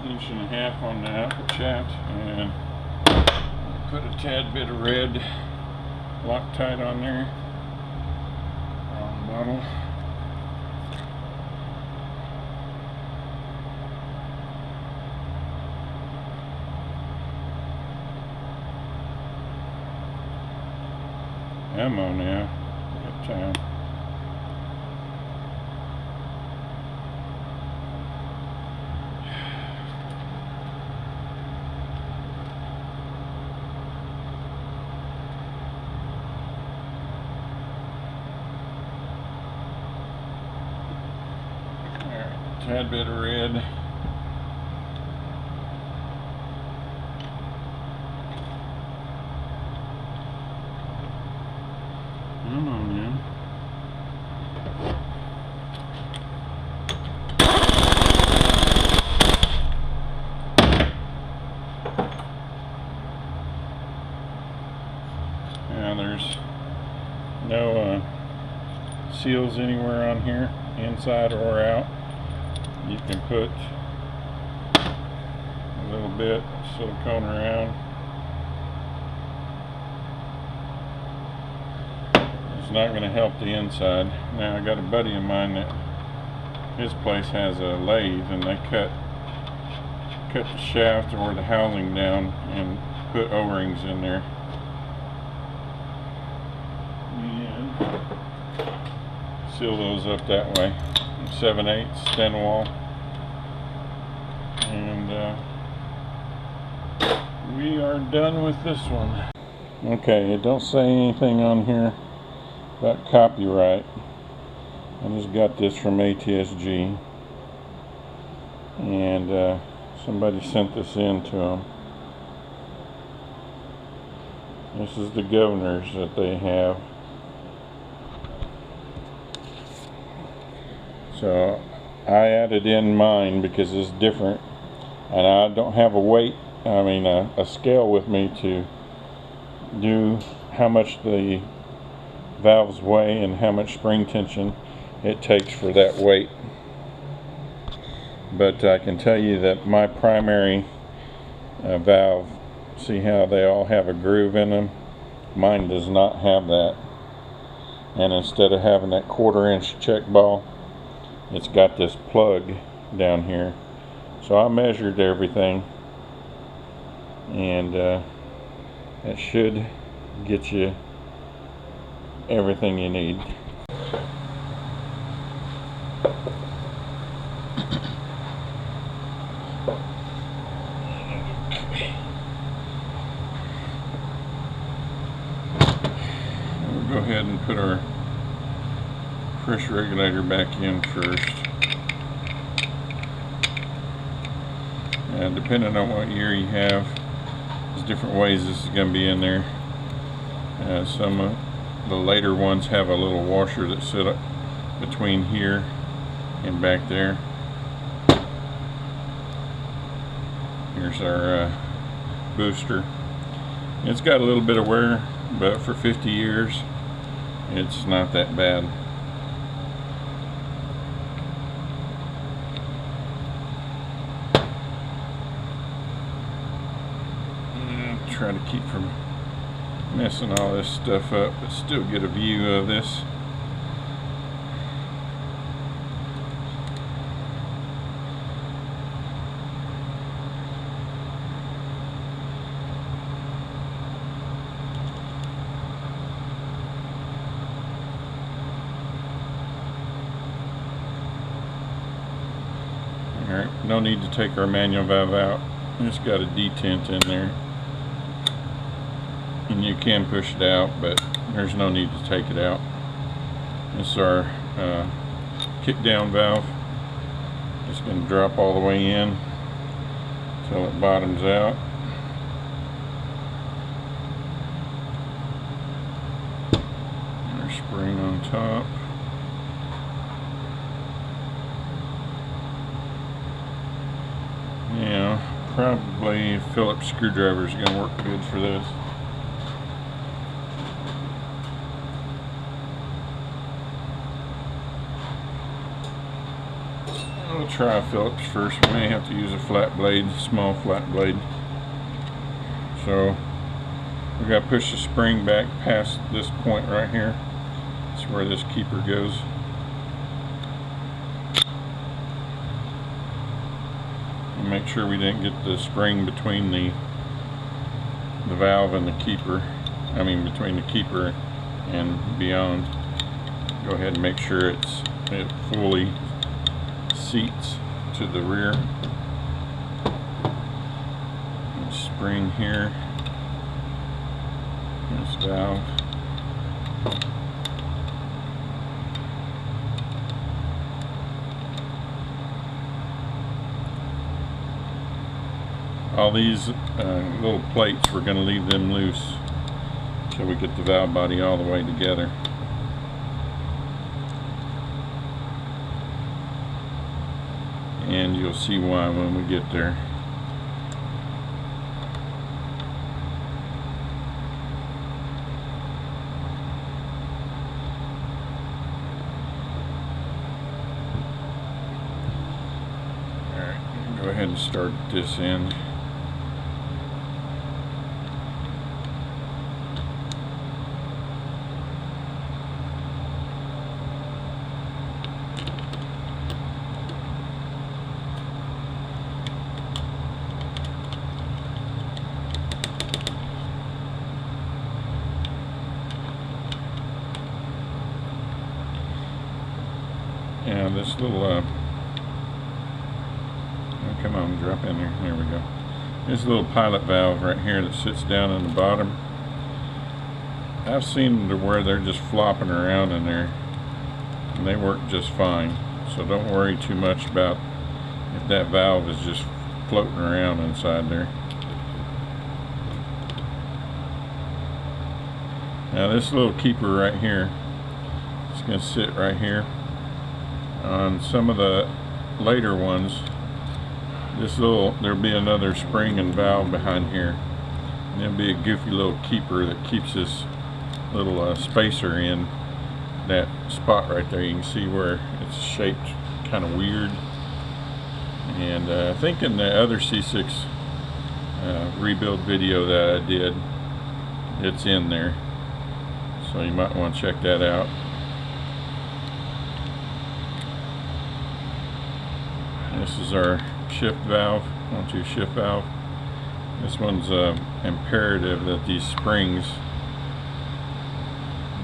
Inch and a half on the outlet shaft, and put a tad bit of red Loctite on there on the bottle. Ammo now. Good time. Tad bit of red. Come on now. Now there's no seals anywhere on here, inside or out. You can put a little bit of silicone around. It's not going to help the inside. Now I got a buddy of mine that his place has a lathe, and they cut the shaft or the housing down and put O-rings in there. And seal those up that way. 7/8 thin wall, and we are done with this one. Okay, it don't say anything on here about copyright. I just got this from ATSG, and somebody sent this in to them. This is the governors that they have. So I added in mine because it's different, and I don't have a weight, a scale with me to do how much the valves weigh and how much spring tension it takes for that weight. But I can tell you that my primary valve, see how they all have a groove in them? Mine does not have that. And instead of having that 1/4-inch check ball, it's got this plug down here. So I measured everything, and it should get you everything you need. We'll go ahead and put our pressure regulator back in first. And depending on what year you have, there's different ways this is going to be in there. Some of the later ones have a little washer that sit up between here and back there. Here's our booster. It's got a little bit of wear, but for 50 years it's not that bad. Try to keep from messing all this stuff up, but still get a view of this. no need to take our manual valve out. It's got a detent in there, and you can push it out, but there's no need to take it out. This is our kick down valve. It's going to drop all the way in until it bottoms out. Our spring on top. Yeah, probably a Phillips screwdriver is going to work good for this. We'll try Phillips first. We may have to use a flat blade, small flat blade. So we got to push the spring back past this point right here. That's where this keeper goes. And make sure we didn't get the spring between the valve and the keeper. I mean between the keeper and beyond. Go ahead and make sure it fully seats to the rear. And spring here. This valve. All these little plates, we're going to leave them loose so we get the valve body all the way together. And you'll see why when we get there. Alright, go ahead and start this end. Yeah, this little, oh, come on, drop in there. There we go. This little pilot valve right here that sits down in the bottom. I've seen them to where they're just flopping around in there, and they work just fine. So don't worry too much about if that valve is just floating around inside there. Now this little keeper right here, it's going to sit right here. On some of the later ones, there'll be another spring and valve behind here, and there'll be a goofy little keeper that keeps this little spacer in that spot right there. You can see where it's shaped kind of weird, and I think in the other C6 rebuild video that I did, it's in there, so you might want to check that out. This is our shift valve, 1-2 shift valve. This one's imperative that these springs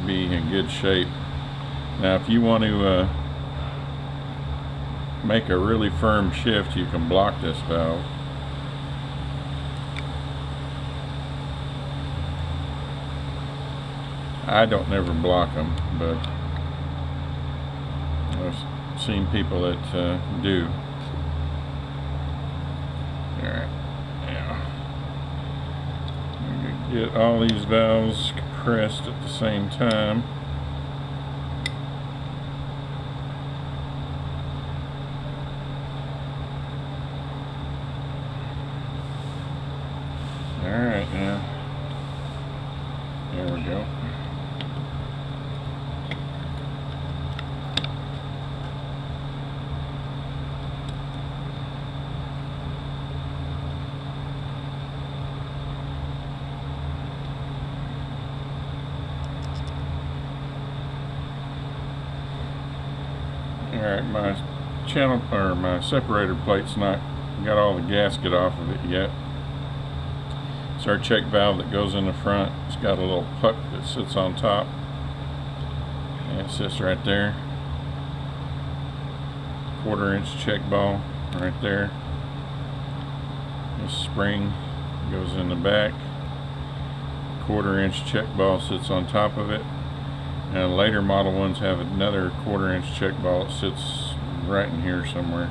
be in good shape. Now if you want to make a really firm shift, you can block this valve. I don't never block them, but I've seen people that do. Alright, now I'm going to get all these valves compressed at the same time. Alright, now there we go. Alright, my channel or my separator plate's not got all the gasket off of it yet. It's our check valve that goes in the front. It's got a little puck that sits on top, and it sits right there. 1/4 inch check ball. right there. This spring goes in the back. 1/4 inch check ball sits on top of it. Now later model ones have another 1/4 inch check ball that sits right in here somewhere.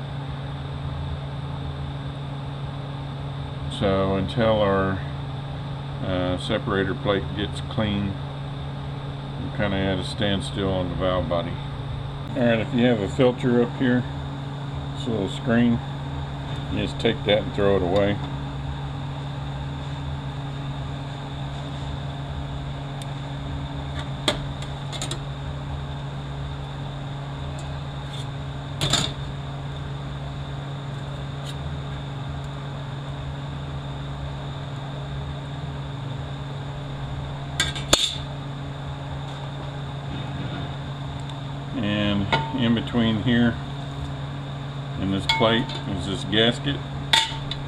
So until our separator plate gets clean, we're kind of at a standstill on the valve body. Alright, if you have a filter up here, this little screen, you just take that and throw it away. And in between here and this plate is this gasket.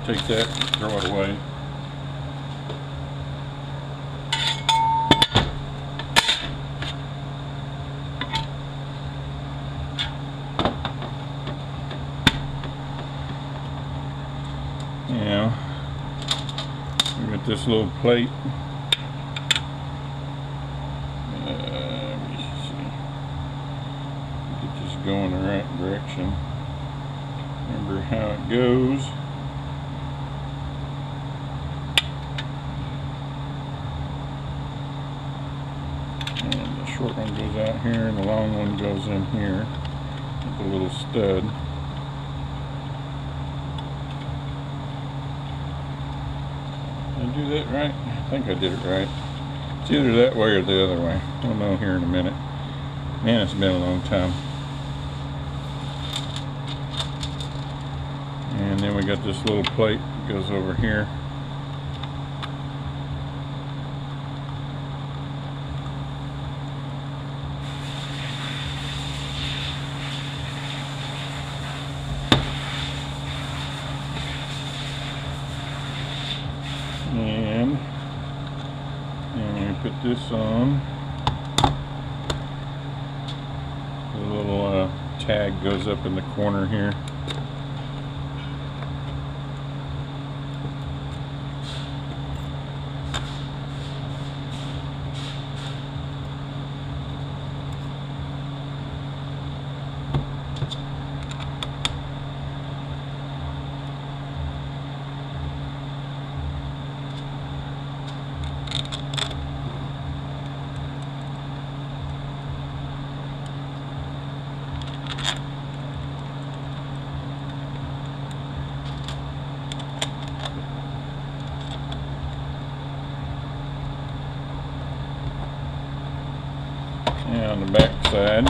Take that and throw it away. Now we got this little plate. Going the right direction. Remember how it goes. And the short one goes out here and the long one goes in here with a little stud. Did I do that right? I think I did it right. It's either that way or the other way. We'll know here in a minute. Man, it's been a long time. And then we got this little plate that goes over here. And we put this on. The little tag goes up in the corner here. And on the back side,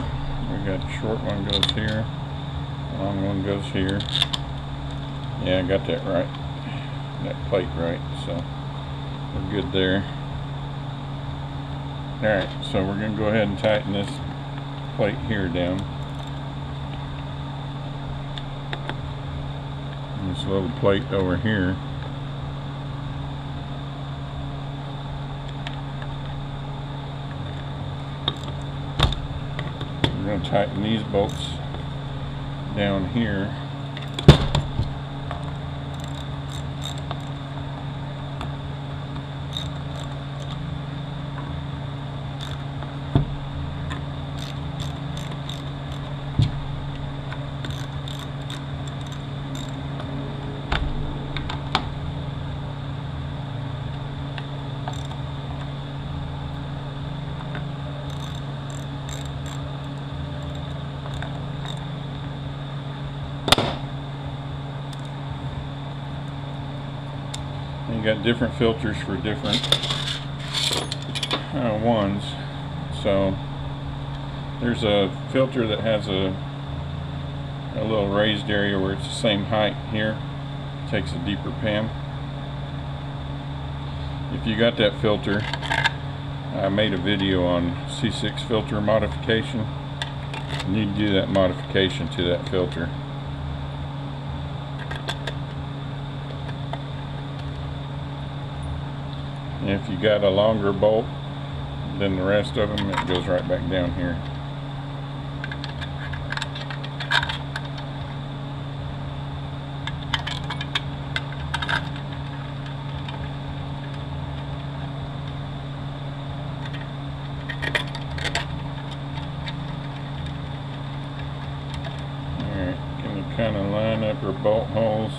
we got the short one goes here, long one goes here. Yeah, I got that right, that plate right, so we're good there. Alright, so we're going to go ahead and tighten this plate here down. And this little plate over here. We're going to tighten these bolts down here. You got different filters for different ones. So there's a filter that has a little raised area where it's the same height here. It takes a deeper pan. If you got that filter, I made a video on C6 filter modification. You need to do that modification to that filter. And if you got a longer bolt than the rest of them, it goes right back down here. separate bolt holes.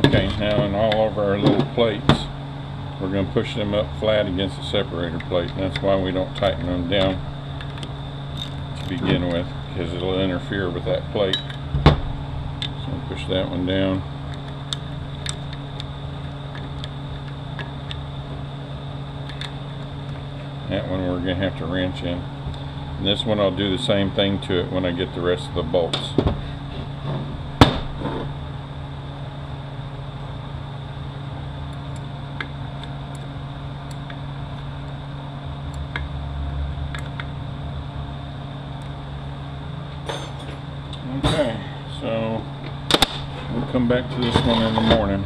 Okay, now in all of our little plates, we're going to push them up flat against the separator plate. And that's why we don't tighten them down to begin with, because it'll interfere with that plate. So we'll push that one down. That one we're going to have to wrench in. And this one I'll do the same thing to it when I get the rest of the bolts. Okay, so we'll come back to this one in the morning.